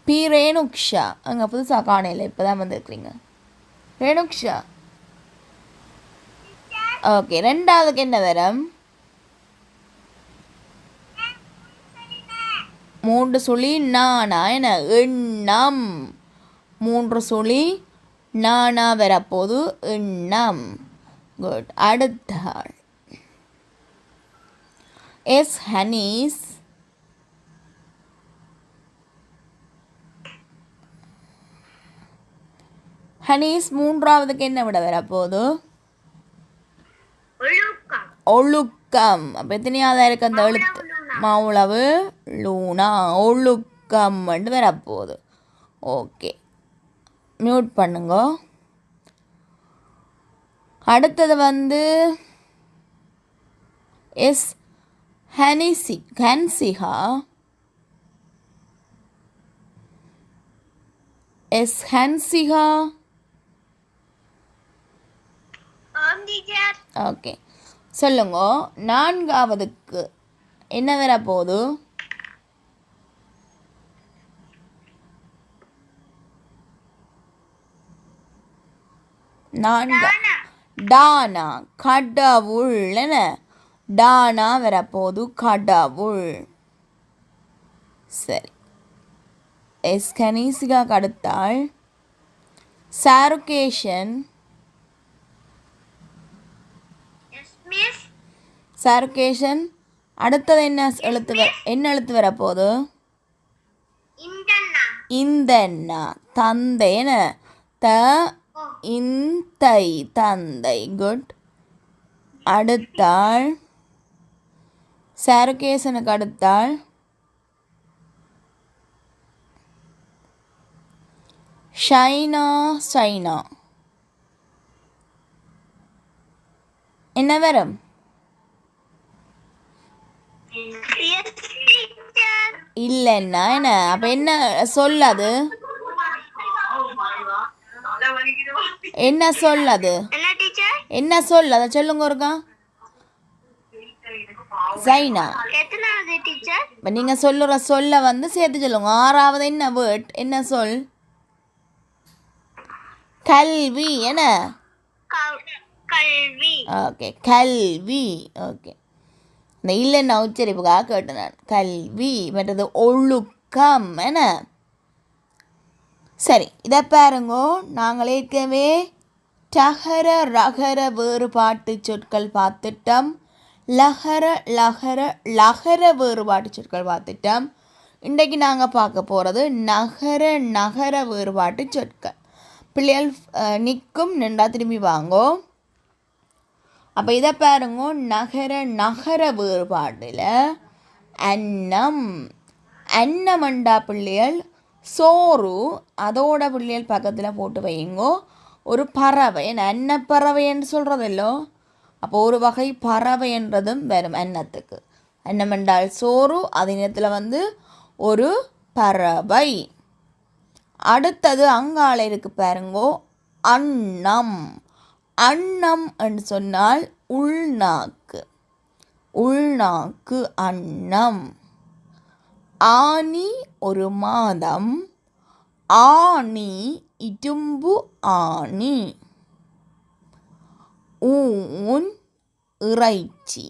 பி ரேணுக்ஷா. அங்கே புதுசாக காணையில் இப்போ தான் வந்துருக்குறீங்க. ரேணுக்ஷா. ஓகே, ரெண்டாவதுக்கு என்ன வரும்? 3 சுழி நானா. என்ன எண்ணம்? 3 சுழி நானா வரப்போது எண்ணம். குட். அடுத்த எஸ் ஹனீஸ். ஹனீஸ் மூன்றாவதுக்கு என்ன விட வரப்போது? ஒழுக்கம். அப்போ எத்தனையாவதாக இருக்கு அந்த எழுத்து? மௌளவு லூனா. ஒழுக்கம் வரப்போகுது. ஓகே, மியூட் பண்ணுங்க. அடுத்தது வந்து S Hansika. S Hansika. Okay, சொல்லுங்க. நான்காவதுக்கு என்ன வரப்போகுது? டானா. கடவுள். என்ன டானா வரப்போது கடவுள். சரி, எஸ் கனீசிகா அடுத்தாள் சாருகேஷன். சாருகேஷன் அடுத்தது என்ன எழுத்து வரப்போகுது? இந்தண்ணா. தந்தை. என்ன இந்தை தந்தை. குட். அடுத்தாள் சாருகேசனுக்கு அடுத்தாள் ஷைனா. சைனா என்ன வரும்? இல்லைன்னா என்ன? அப்போ என்ன சொல்லாது? என்ன சொல்லாது? என்ன சொல்? அதை சொல்லுங்க ஒருக்கா. சைனா. நீங்க சொல்லுற சொல்ல வந்து சேர்த்து சொல்லுங்க. ஆறாவது என்ன வேர்ட்? என்ன சொல்? கல்வி. என்ன? ஓகே, கல்வி. ஓகே, இந்த இல்லைன்னா உச்சரிப்புக்காக கேட்டேன் நான். கல்வி. மற்றது ஒழுக்கம். என்ன? சரி, இதை பாருங்கோ. நாங்கள் ஏற்கனவே டகர ரகர வேறுபாட்டு சொற்கள் பார்த்துட்டோம். லகர லகர லகர வேறுபாட்டு சொற்கள் பார்த்துட்டோம். இன்றைக்கு நாங்கள் பார்க்க போகிறது நகர நகர வேறுபாட்டு சொற்கள். பிள்ளைகள் நிற்கும் நின்றா திரும்பி வாங்கோ. அப்போ இதை பாருங்க, நகர நகர வேறுபாட்டில் அன்னம் அன்னமண்டா பிள்ளைகள் சோறு, அதோட பிள்ளைகள் பக்கத்தில் போட்டு வையுங்கோ. ஒரு பறவை, அன்னப்பறவை என்று சொல்கிறதில்லோ, அப்போ ஒரு வகை பறவை என்றதும் வரும் அன்னத்துக்கு. அன்னம் என்றால் சோறு, அதே நேரத்தில் ஒரு பறவை. அடுத்தது அங்கால இருக்கு பாருங்கோ, அன்னம். அன்னம் என்று சொன்னால் உள்நாக்கு, உள்நாக்கு அன்னம். ஆனி ஒரு மாதம், ஆணி இடும்பு ஆணி. ஊன் இறைச்சி,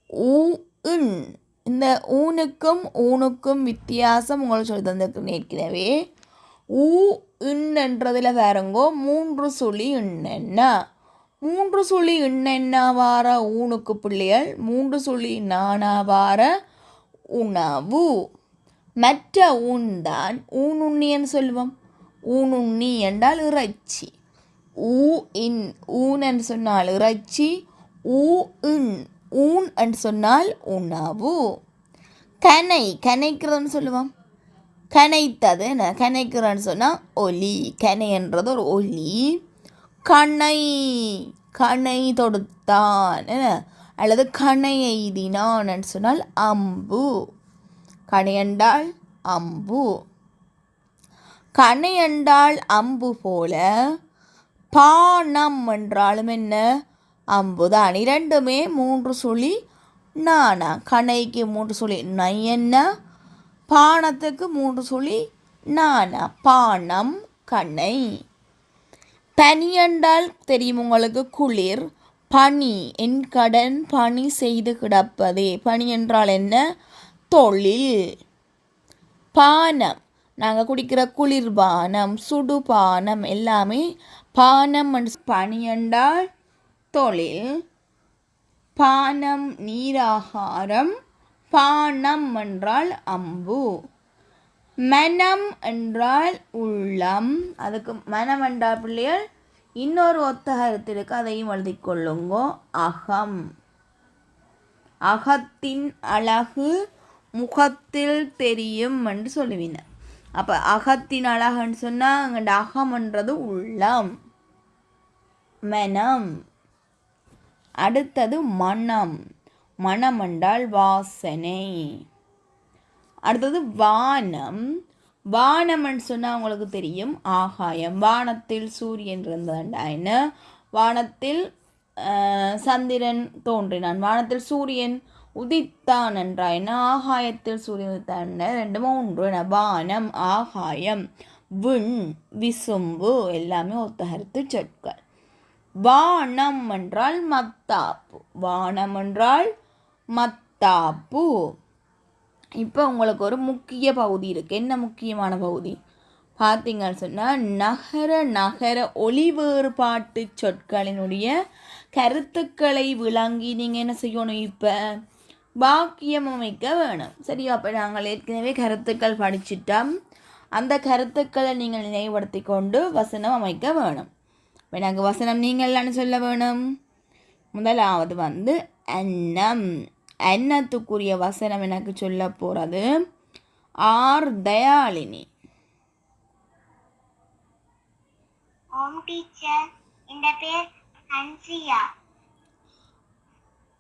ஊன். இந்த ஊனுக்கும் ஊனுக்கும் வித்தியாசம் உங்களுக்கு சொல்லி தந்திருக்கு ஏற்கனவே. ஊ என்றதில் வேறங்கோ 3 சுழி எண்ணென்னா, 3 சுழி எண்ணென்னா வார ஊனுக்கு பிள்ளைகள் 3 சுழி நானா வார உணவு. மற்ற ஊன் தான் ஊனுண்ணின்னு சொல்லுவோம். ஊனுண்ணி என்றால் இறைச்சி. ஊன் என்று சொன்னால் இறைச்சி, ஊன் என்று சொன்னால் உணவு. கனை, கனைக்கிறதுன்னு சொல்லுவோம். கனைத்தது என்ன, கனைக்கிறன்னு சொன்னால் ஒலி. கனை என்றது ஒரு ஒலி. கணை, கணை தொடுத்தான் என்ன, அல்லது கணை எய்தினான் என்று சொன்னால் அம்பு. கணை என்றால் அம்பு. கணை என்றால் அம்பு போல பானம் என்றாலும் என்ன, அம்புதான். இரண்டுமே 3 சுழி நானா. கணைக்கு 3 சுழி நையன்னா, பானத்துக்கு 3 சுழி நானா. பானம் கணை. பனி என்றால் தெரியும் உங்களுக்கு, குளிர். பனி, என் கடன் பனி செய்து கிடப்பதே. பனி என்றால் என்ன, தொழில். பானம், நாங்கள் குடிக்கிற குளிர்பானம், சுடுபானம் எல்லாமே பானம். பனி என்றால் தொழில், பானம் நீராகாரம், பானம் என்றால் அம்பு. மனம் என்றால் உள்ளம். அதுக்கு மனம் என்றால் பிள்ளைகள் இன்னொரு ஒத்த கருத்து இருக்கு, அதையும் எழுதி கொள்ளுங்கோ. அகம். அகத்தின் அழகு முகத்தில் தெரியும் என்று சொல்லுவீங்க. அப்போ அகத்தின் அழகுன்னு சொன்னால் அங்கே அகம்ன்றது உள்ளம், மனம். அடுத்தது மனம். மனம் என்றால் வாசனை. அடுத்தது வானம். வானம்னு சொன்னால் உங்களுக்கு தெரியும் ஆகாயம். வானத்தில் சூரியன் இருந்ததுண்டாயின்னு, வானத்தில் சந்திரன் தோன்றினான், வானத்தில் சூரியன் உதித்தான் என்றாயின்னு, ஆகாயத்தில் சூரியன் உதித்தான். 2 3 வானம் ஆகாயம். விண் விசும்பு எல்லாமே ஒத்த கருத்து சொற்கள். வானம் என்றால் மத்தாப்பு. வானம் என்றால் மத்தாப்பு. இப்போ உங்களுக்கு ஒரு முக்கிய பகுதி இருக்குது. என்ன முக்கியமான பகுதி பார்த்தீங்கன்னு சொன்னால், நகர நகர ஒலி வேறுபாட்டு சொற்களினுடைய கருத்துக்களை விளங்கி நீங்கள் என்ன செய்யணும், இப்போ வாக்கியம் அமைக்க வேணும். சரியா? அப்போ நாங்கள் ஏற்கனவே கருத்துக்கள் படிச்சிட்டோம். அந்த கருத்துக்களை நீங்கள் நினைவுபடுத்தி கொண்டு வசனம் அமைக்க வேணும். இப்போ நாங்கள் வசனம் நீங்கள் என்ன சொல்ல வேணும், முதலாவது அன்னம். அன்னத்துக்குரிய வசனம் எனக்கு சொல்ல போகிறது ஆர் தயாளினி.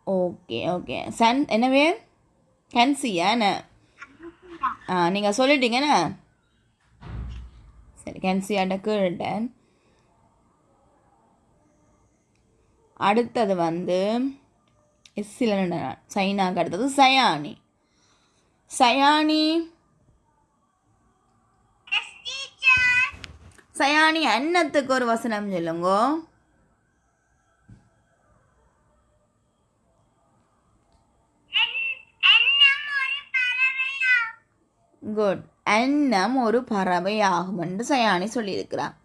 Okay okay. என்ன பேர்? கன்சியா என்ன? நீங்கள் சொல்லிட்டீங்கண்ணா. சரி, கன்சியாட்ட கேட்டேன். அடுத்தது சைனாக்கு அடுத்தது சயானி. சயானி, சயானி அன்னத்துக்கு ஒரு வசனம் சொல்லுங்க. குட். அன்னம் ஒரு பறவை ஆகும் என்று சயானி சொல்லியிருக்கிறார்.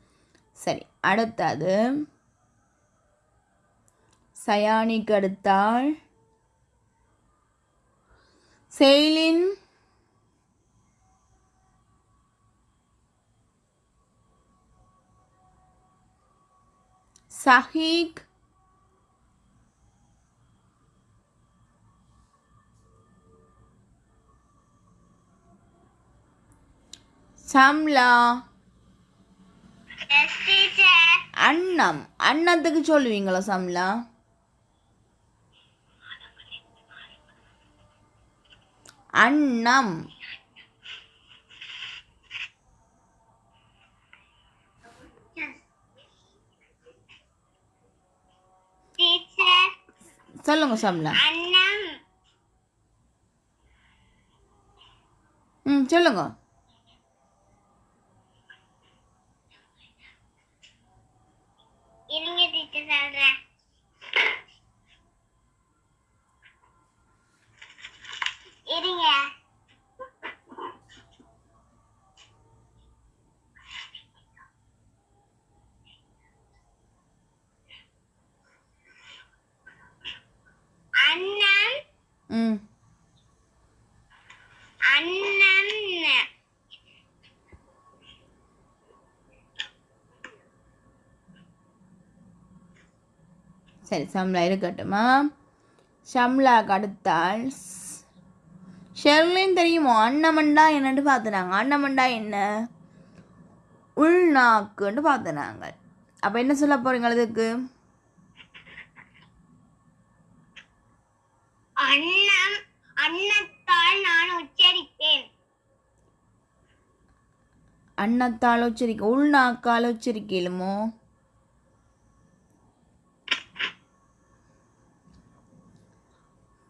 சரி, அடுத்தது சயானிக்கு அடுத்தால் செயலின் சஹீக், சம்லா. S teacher. அன்னம், அன்னத்துக்கு சொல்லுவீங்களா சம்லா? அன்னம். டீச்சர். சொல்லுங்க சம்லா. அன்னம். சொல்லுங்க. இருங்க டீச்சர் சொல்றேன். இருங்க. அன்னம். ம் அன்னம். சரி, சம்லா இருக்கட்டுமா? ஷம்லாக்கு அடுத்தால் ஷெர்லின் தெரியுமோ அன்னமண்டா என்னன்னு பார்த்துனாங்க. அன்னமண்டா என்ன? உள்நாக்குன்னு பார்த்துனாங்க. அப்போ என்ன சொல்ல போறீங்க அதுக்கு? அன்னம். அன்னத்தால் நான் உச்சரிப்பேன். அன்னத்தால் உச்சரிக்க, உள்நாக்கால் உச்சரிக்கலுமோ?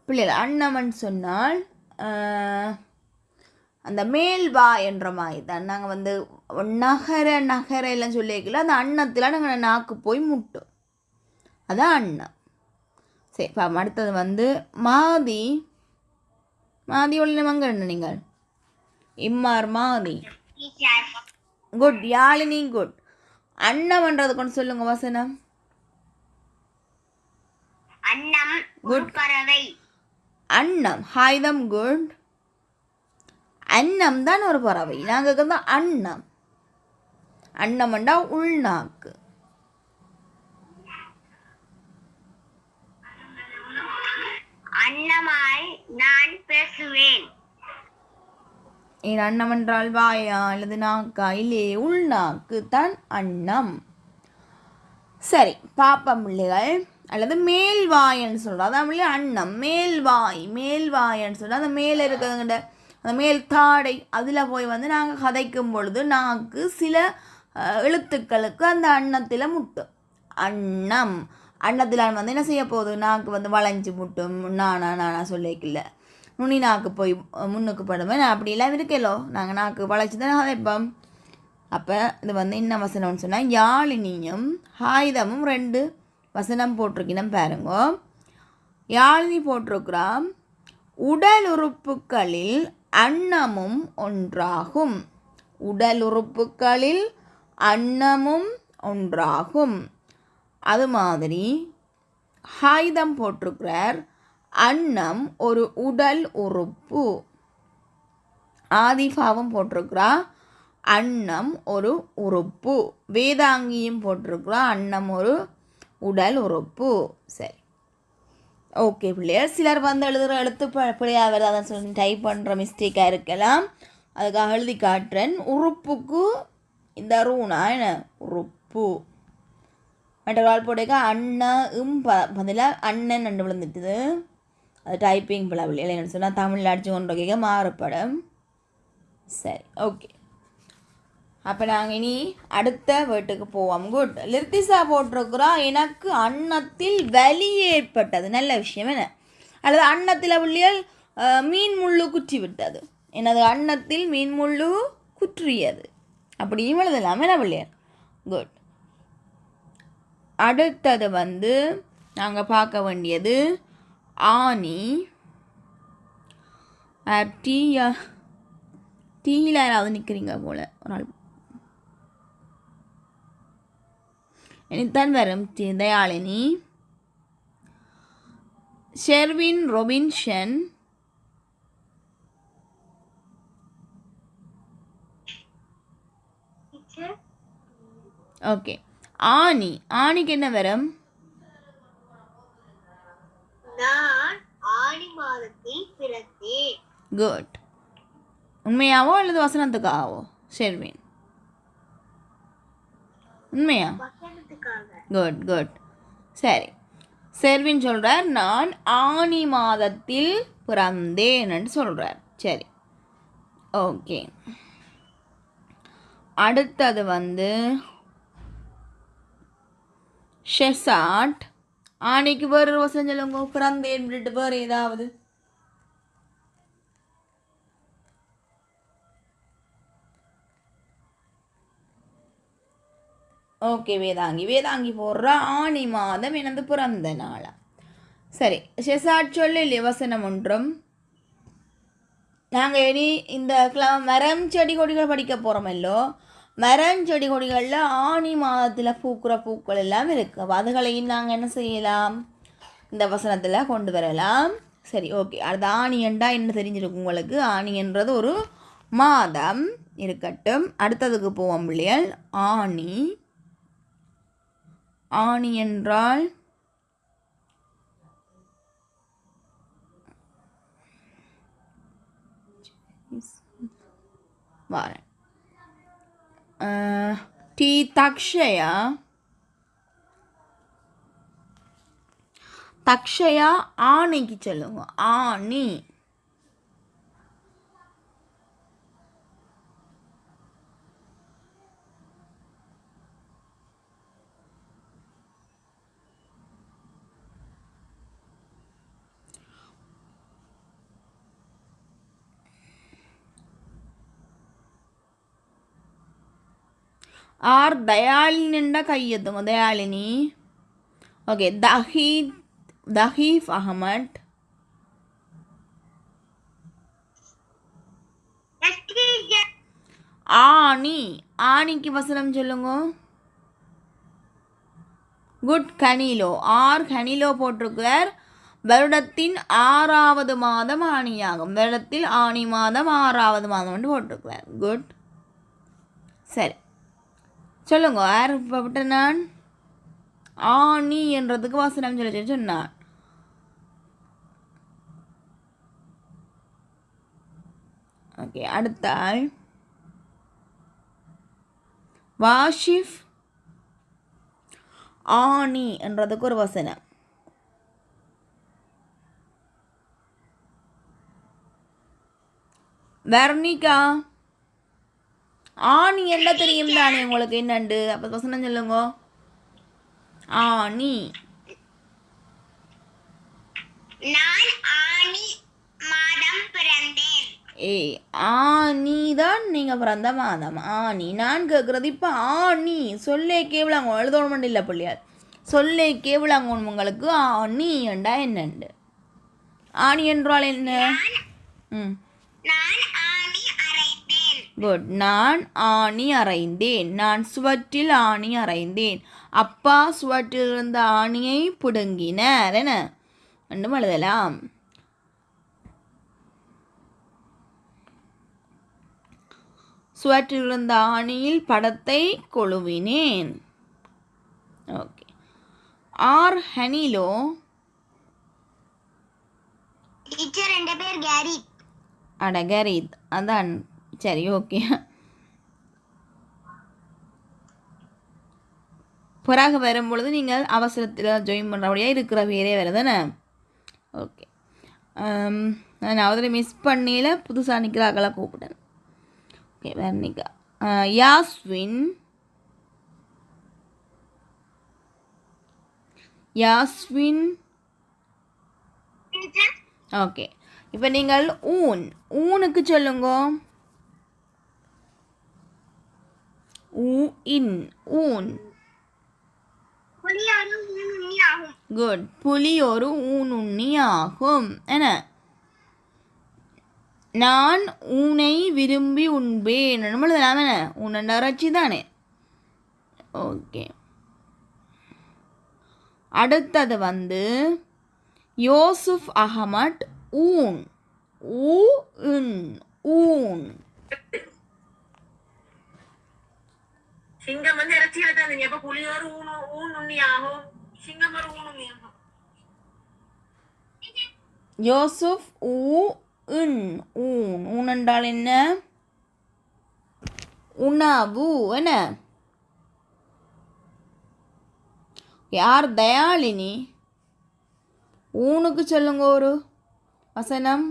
பிள்ளைகள் அன்னமன் சொன்னால் அந்த மேல்வா என்ற மாதிரி தான். நாங்கள் வந்து நகர எல்லாம் சொல்லிக்கல, அந்த அன்னத்தில் நாங்கள் நாக்கு போய் முட்டும், அதான் அன்னம். சரி, இப்போ அடுத்தது வந்து மாதி. மாதி ஒளி மங்க நீங்கள் இம்மார் மாதி. குட். யாழினி குட். அன்னம்ன்றது கொண்டு சொல்லுங்க வசனம். அன்னம் குட். பறவை. அன்னம் ஹாய்தம் குட். அன்னம் தான் ஒரு பறவை. நாங்கள் தான் அன்னம். அன்னம்ண்டா உள்நாக்கு. அன்னமாய் நான் பேசுவேன். ஏன் அன்னம் என்றால் வாயா அல்லது நாக்கா? இல்லையே, உள்நாக்கு தான் அன்னம். சரி, பாப்பம் பிள்ளைகள். அல்லது மேல்வாயன்னு சொல்கிறோம். அதான் பிள்ளை அன்னம் மேல்வாய். மேல்வாயன்னு சொல்கிறோம். அந்த மேலே இருக்கிறதுங்கிட்ட அந்த மேல் தாடை அதில் போய் வந்து நாங்கள் கதைக்கும் பொழுது நாக்கு சில எழுத்துக்களுக்கு அந்த அன்னத்தில் முட்டும். அன்னம். அன்னத்தில் வந்து என்ன செய்ய போகுது? நாக்கு வந்து வளைஞ்சு முட்டும். நானா சொல்லிக்கல, நுனி நாக்கு போய் முன்னுக்கு படுவேன். அப்படிலாம் இருக்கலோ, நாங்கள் நாக்கு வளைச்சி தானே கதைப்போம். அப்போ இது வந்து என்ன வசனம்னு சொன்னால் யாழினியும் ஹாயுதமும் 2 வசனம் போட்டிருக்கணும் பாருங்க. யாழினி போட்டிருக்கிறா, உடல் உறுப்புகளில் அன்னமும் ஒன்றாகும். உடல் உறுப்புகளில் அன்னமும் ஒன்றாகும். அது மாதிரி ஹாயுதம் போட்டிருக்கிறார், அன்னம் ஒரு உடல் உறுப்பு. ஆதிஃபாவும் போட்டிருக்கிறா, அன்னம் ஒரு உறுப்பு. வேதாங்கியும் போட்டிருக்கிறா, அன்னம் ஒரு உடல் உறுப்பு. சரி, ஓகே பிள்ளையர். சிலர் வந்து எழுதுகிற எழுத்து பிள்ளையாக வருது, அதை சொல்லி டைப் பண்ணுற மிஸ்டேக்காக இருக்கலாம். அதுக்காக எழுதி காட்டுறேன். உறுப்புக்கு இந்த ரூனா என்ன உறுப்பு. மற்ற வாழ் போட்டேக்கா அண்ணம் பதிலாக அண்ணன் ரெண்டு விழுந்துட்டுது. அது டைப்பிங் பிள்ளை இல்லைன்னு சொன்னால் தமிழில் அடித்து கொண்டு கேட்க மாறுபடும். சரி, ஓகே. அப்போ நாங்கள் இனி அடுத்த வீட்டுக்கு போவோம். குட். லிர்திசா போட்டிருக்கிறா, எனக்கு அன்னத்தில் வலி ஏற்பட்டது. நல்ல விஷயம் என்ன? அல்லது அன்னத்தில் உள்ளியல் மீன் முள்ளு குற்றி விட்டது. எனது அன்னத்தில் மீன் முள்ளு குற்றியது. அப்படியும் எழுதலாம் என்ன பிள்ளையர்? குட். அடுத்தது வந்து நாங்கள் பார்க்க வேண்டியது ஆனி. டீயில் யாராவது நிற்கிறீங்க போல் ஒரு ஆள். இனித்தான் வரும் Thayalini. Sherwin Robinson. Okay. Annie. ஆனிக்கு என்ன வரும்? நான் ஆடி மாதத்தில் பிறந்தேன். குட். உண்மையாவோ அல்லது வசனத்துக்காகவோ? ஷெர்வின் உண்மையா? வசனத்துக்காக. Good good. சரி, ஷெர்வின் சொல்கிறார் நான் ஆனி மாதத்தில் பிறந்தேன்னு சொல்கிறார். சரி, ஓகே. அடுத்தது வந்து ஷெசாட். ஆனிக்கு வேறு ஒரு வசனம் சொல்லுங்க. பிறந்தேன் விட்டு வேறு ஏதாவது. ஓகே, வேதாங்கி. வேதாங்கி போடுற ஆனி மாதம் எனது பிறந்த நாளா. சரி, ஷெசாட் சொல்லி வசனம் ஒன்றும். நாங்கள் இனி இந்த மரம் செடி கொடிகள் படிக்க போகிறோமல்லோ. மரம் செடி கொடிகளில் ஆனி மாதத்தில் பூக்கிற பூக்கள் எல்லாம் இருக்குது. அப்போ அதுகளையும் நாங்கள் என்ன செய்யலாம்? இந்த வசனத்தில் கொண்டு வரலாம். சரி, ஓகே. அது ஆனியண்டா என்ன தெரிஞ்சிருக்கும் உங்களுக்கு? ஆனியன்றது ஒரு மாதம் இருக்கட்டும். அடுத்ததுக்கு போவோம் பிள்ளைகள். ஆனி. ஆனி என்றால் வாரேன். டி தக்ஷயா. தக்ஷயா ஆணிக்கு சொல்லுங்க. ஆணி. ஆர் தயாளினிண்டா கையெத்துங்க. தயாளினி. ஓகே. தஹீஃப் அஹமட். ஆனி. ஆனிக்கு வசனம் சொல்லுங்க. குட். கனிலோ. ஆர் கனிலோ போட்டிருக்கிறார். வருடத்தின் 6வது மாதம் ஆனியாகும். வருடத்தில் ஆனி மாதம் 6வது மாதம் போட்டிருக்கிறார். குட். சரி, சொல்லுங்க. யார் இப்போ விட்ட? நான் ஆனி என்றதுக்கு வசனம் சொல்லி சொன்னான். ஓகே. அடுத்தால் வாஷிஃப். ஆனி என்றதுக்கு ஒரு வசனம். வர்ணிகா. ஆனி என்ன தெரியும் தானே உங்களுக்கு என்னண்டு? அப்போ வசனம் சொல்லுங்க. ஆனி. நான் ஆனி மாதம் பிறந்தேன். ஆனி தான் நீங்கள் பிறந்த மாதம். ஆனி. நான் கேட்குறது இப்போ ஆனி சொல்லே கேவலாங்க எழுதணும் இல்லை பிள்ளையார். சொல்லே கேவலாங்க உங்களுக்கு. ஆனி என்றா என்னண்டு? ஆனி என்றால் என்ன? குட். நான் ஆணி அறைந்தேன். நான் சுவற்றில் ஆணி அறைந்தேன். அப்பா சுவற்றில் இருந்த ஆணியை பிடுங்கினார். என்ன ரெண்டும் எழுதலாம். சுவற்றில் இருந்த ஆணியில் படத்தை கொழுவினேன். ஓகே. ஆர் ஹனிலோ. அட கரீத். அதான். சரி, ஓகே. பிறகு வரும்பொழுது நீங்கள் அவசரத்தில் ஜாயின் பண்ணுறபடியாக இருக்கிற பேரே வருதுன்னு. ஓகே. நான் அதில் மிஸ் பண்ணியில் புதுசாக நிற்கிறாக்களை கூப்பிட்டேன். ஓகே. வர்ணிகா. யாஸ்வின். யாஸ்வின். ஓகே. இப்போ நீங்கள் ஊனுக்கு சொல்லுங்க. ஊன். குட். புலி ஒரு ஊனுண்ணி ஆகும். என்ன? நான் ஊனை விரும்பி உண்பேன். நம்மளதெல்லாம் என்ன? ஊனண்ட இறைச்சி தானே. ஓகே. அடுத்தது வந்து யோசுப் அகமட். ஊன். ஊன். சிங்கம் வந்து இறைச்சியா தான் அப்ப புலி ஒரு ஊன் உண்ணி ஆகும், சிங்கம் ஒரு ஊன் உண்ணி ஆகும். யோசுப் ஊன் ஊன் என்றால் என்ன? உணவு என்ன? யார் தயாளினி? ஊனுக்கு சொல்லுங்க ஒரு வசனம்.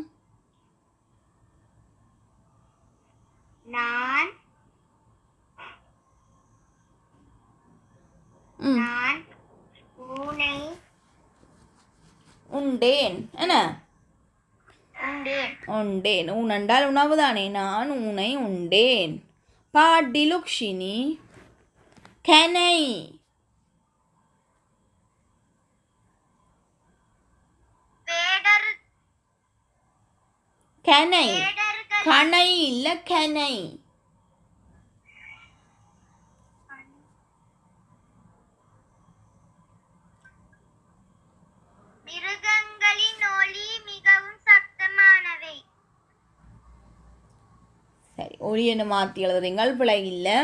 நான் நான் ஊனை உண்டேன் என்ன? உண்டேன். உண்டேன். ஊன் என்றால் உணவு தானே. நான் ஊனை உண்டேன். பாட்டி லுக்ஷினி கனை. வேடர் கனை வேடர்கள் கனை இல்ல கனை. மிருகங்களின் ஒலி மிகவும் சத்தமானவை. சரி, ஒளியன்னு மாற்றி எழுதுறீங்கள், பிழை இல்லை.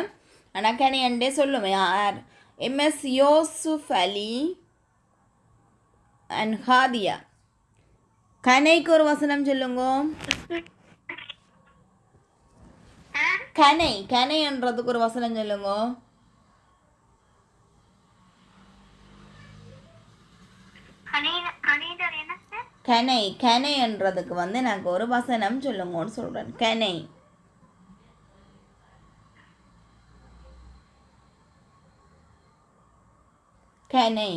ஆனால் கனை அண்டே சொல்லுமே. யார்? MS Yusuf Ali and Hadiya. கனைக்கு ஒரு வசனம் சொல்லுங்க. கனை கனை என்றதுக்கு ஒரு வசனம் சொல்லுங்க. கணிதர் என்ன சார்? கனை கனை என்றதுக்கு வந்து எனக்கு ஒரு வசனம் சொல்லுங்கன்னு சொல்றேன். கனை கனை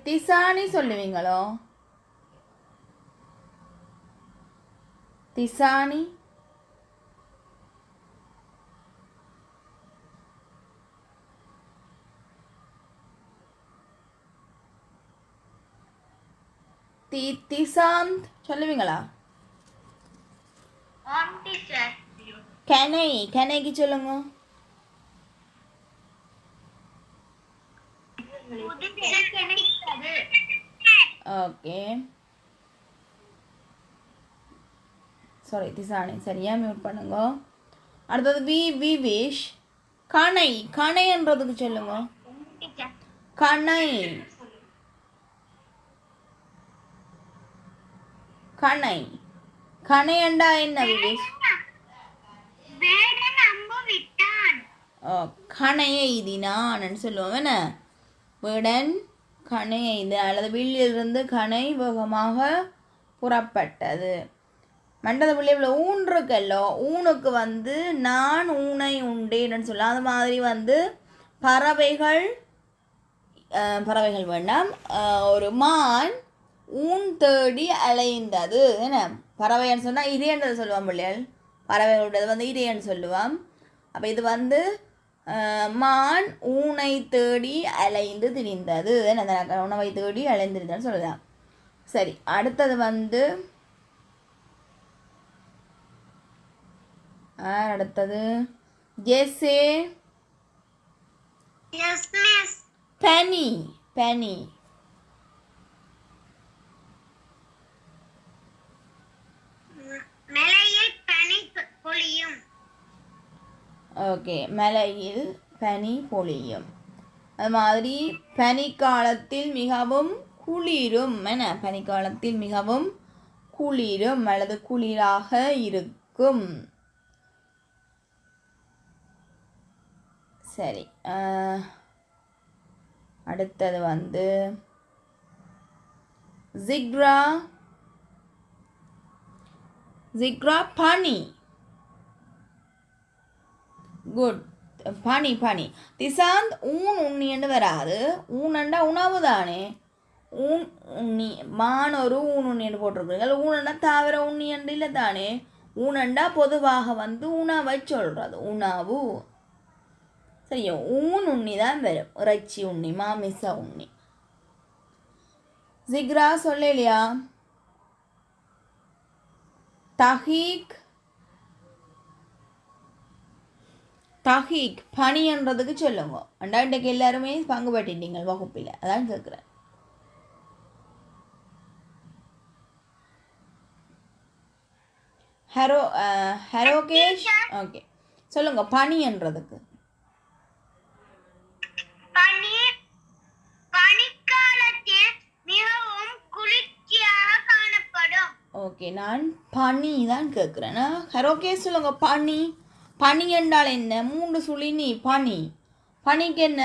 திசானி சொல்லுவீங்களோ? திசானி திசாந்த் சொல்லுவீங்களா? ஆம் டீச்சர். கனை கனைக்கு சொல்லுங்க. ஓகே, சாரி திசானி, சரியா மியூட் பண்ணுங்க. அடுத்தது விவேஷ். கனை கனை என்றதுக்கு சொல்லுங்க. கனை கனை கனை என்றா என்ன விவேஷ்? வேடன் அம்பு விட்டான். கனை எய்தினான்னு சொல்லுவோம் என்ன? வேடன் கனை எய்து அல்லது வில்லிலிருந்து கனை வேகமாக புறப்பட்டது. மண்டத பிள்ளைகளை ஊன் இருக்கல்லோ, ஊனுக்கு வந்து நான் ஊனை உண்டேன்னு சொல்லலாம். அது மாதிரி வந்து பறவைகள் பறவைகள் வேண்டாம், ஒரு மான் ஊன் தேடி அலைந்தது என்ன? பறவைன்னு சொன்னால் இதேன்றது சொல்லுவான் பிள்ளைகள். பறவைகளுடையது வந்து இதேன்னு சொல்லுவான். அப்போ இது வந்து மான் ஊனை தேடி அலைந்து திரிந்தது என்ன? உணவை தேடி அலைந்திருந்ததுன்னு சொல்லுதான். சரி, அடுத்தது வந்து அடுத்தது ஜெசே. பெனி பெனி மலையில் பனி பொழியும். ஓகே, மலையில் பனி பொழியும். அது மாதிரி பனிக்காலத்தில் மிகவும் குளிரும் என்ன? பனிக்காலத்தில் மிகவும் குளிரும் அல்லது குளிராக இருக்கும். சரி, அடுத்தது வந்து ஜிக்ரா. ஜிக்ரா பனி. குட், பனி பனி. திசாந்த் ஊன் உண்ணின்னு வராது. ஊனண்டா உணவு தானே. ஊன் உண்ணி மான் ஒரு ஊன் உண்ணின்னு போட்டிருக்குறீங்க. ஊனண்டா தாவர உண்ணியண்டு இல்லை தானே. ஊனண்டா பொதுவாக வந்து உணவை சொல்கிறது, உணவு. சரியா, ஊன் உண்ணி தான் வரும். இறைச்சி உண்ணி, மாமிச உண்ணி. ஜிக்ரா சொல்லலையா? தஹீக் தஹீக் பனின்றதுக்கு சொல்லுங்க. அண்டா இன்றைக்கு எல்லாருமே பங்கு பட்டிட்டீங்க வகுப்பில், அதான் கேட்குறேன். ஹரோகேஷ் ஓகே சொல்லுங்க பனின்றதுக்கு. பனிக்காலத்தில் மிகவும் குளிர்ச்சியாக காணப்படும். ஓகே, நான் பனி தான் கேட்குறேன். ஹரோகேஷ் சொல்லுங்க பனி. பனி என்றால் என்ன? 3 சுழி நீ பனி. பனிக்கு என்ன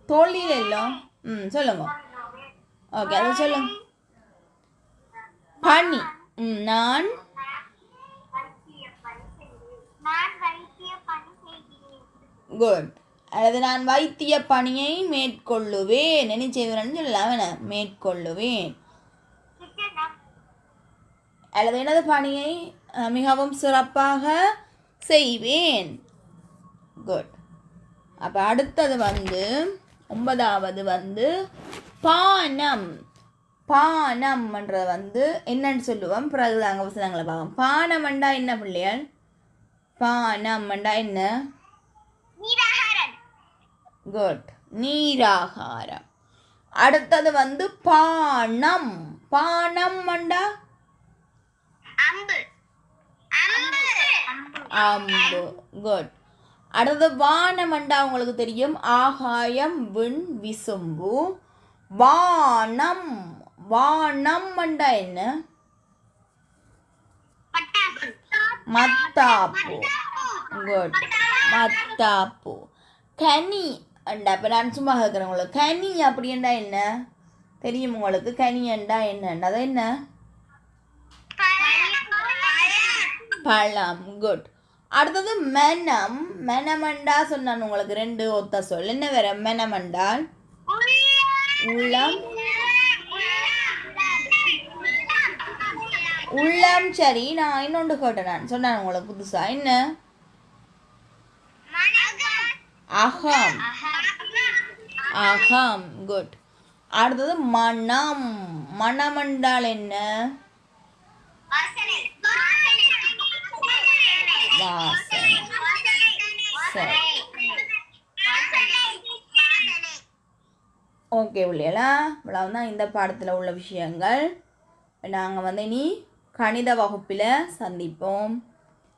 தோல்லியில் எல்லாம் சொல்லுங்க. ஓகே, அதை சொல்லுங்க. பனி. நான் குட். அல்லது நான் வைத்திய பணியை மேற்கொள்ளுவேன். என்ன செய்வேன்னு சொல்லலாம். வேணா மேற்கொள்ளுவேன். அல்லது எனது பணியை மிகவும் சிறப்பாக செய்வேன். குட். அப்போ அடுத்தது 9வது பானம். பானம்ன்றது என்னன்னு சொல்லுவோம். பிறகு அங்கே வசனங்களை பார்க்கலாம். பானம்ண்டா என்ன பிள்ளையால்? பானம்ண்டா என்ன? குட், நீராகாரம். அடுத்தது பானம். பானம்ண்டா அம்பு. குட். அடுத்தது வானம்ண்டா உங்களுக்கு தெரியும். ஆகாயம், விண், விசும்பு. வானம். வானம்ண்டா என்ன? மத்தாப்பு. குட், மத்தாப்பு. கனி அண்டா. இப்போ நான் சும்மா கேட்குறேன் உங்களுக்கு. கனி அப்படின்டா என்ன தெரியும் உங்களுக்கு? கனி அண்டா என்னண்டா? அது என்ன? பழம். குட். அடுத்தது மெனம். மெனமண்டா சொன்னான் உங்களுக்கு 2 ஒத்த சொல். என்ன வேற? மெனமண்டால் உள்ளம். உள்ளம். சரி, நான் இன்னொன்று கேட்டேன். நான் சொன்னேன் உங்களுக்கு புதுசா. என்ன? அகம். அகம். குட். அடுத்தது மனம். மனமண்டால் என்ன? வாசனை. சரி, ஓகே பிள்ளைகளா, இவ்வளவுதான் இந்த பாடத்தில் உள்ள விஷயங்கள். நாங்கள் இனி கணித வகுப்பில் சந்திப்போம்.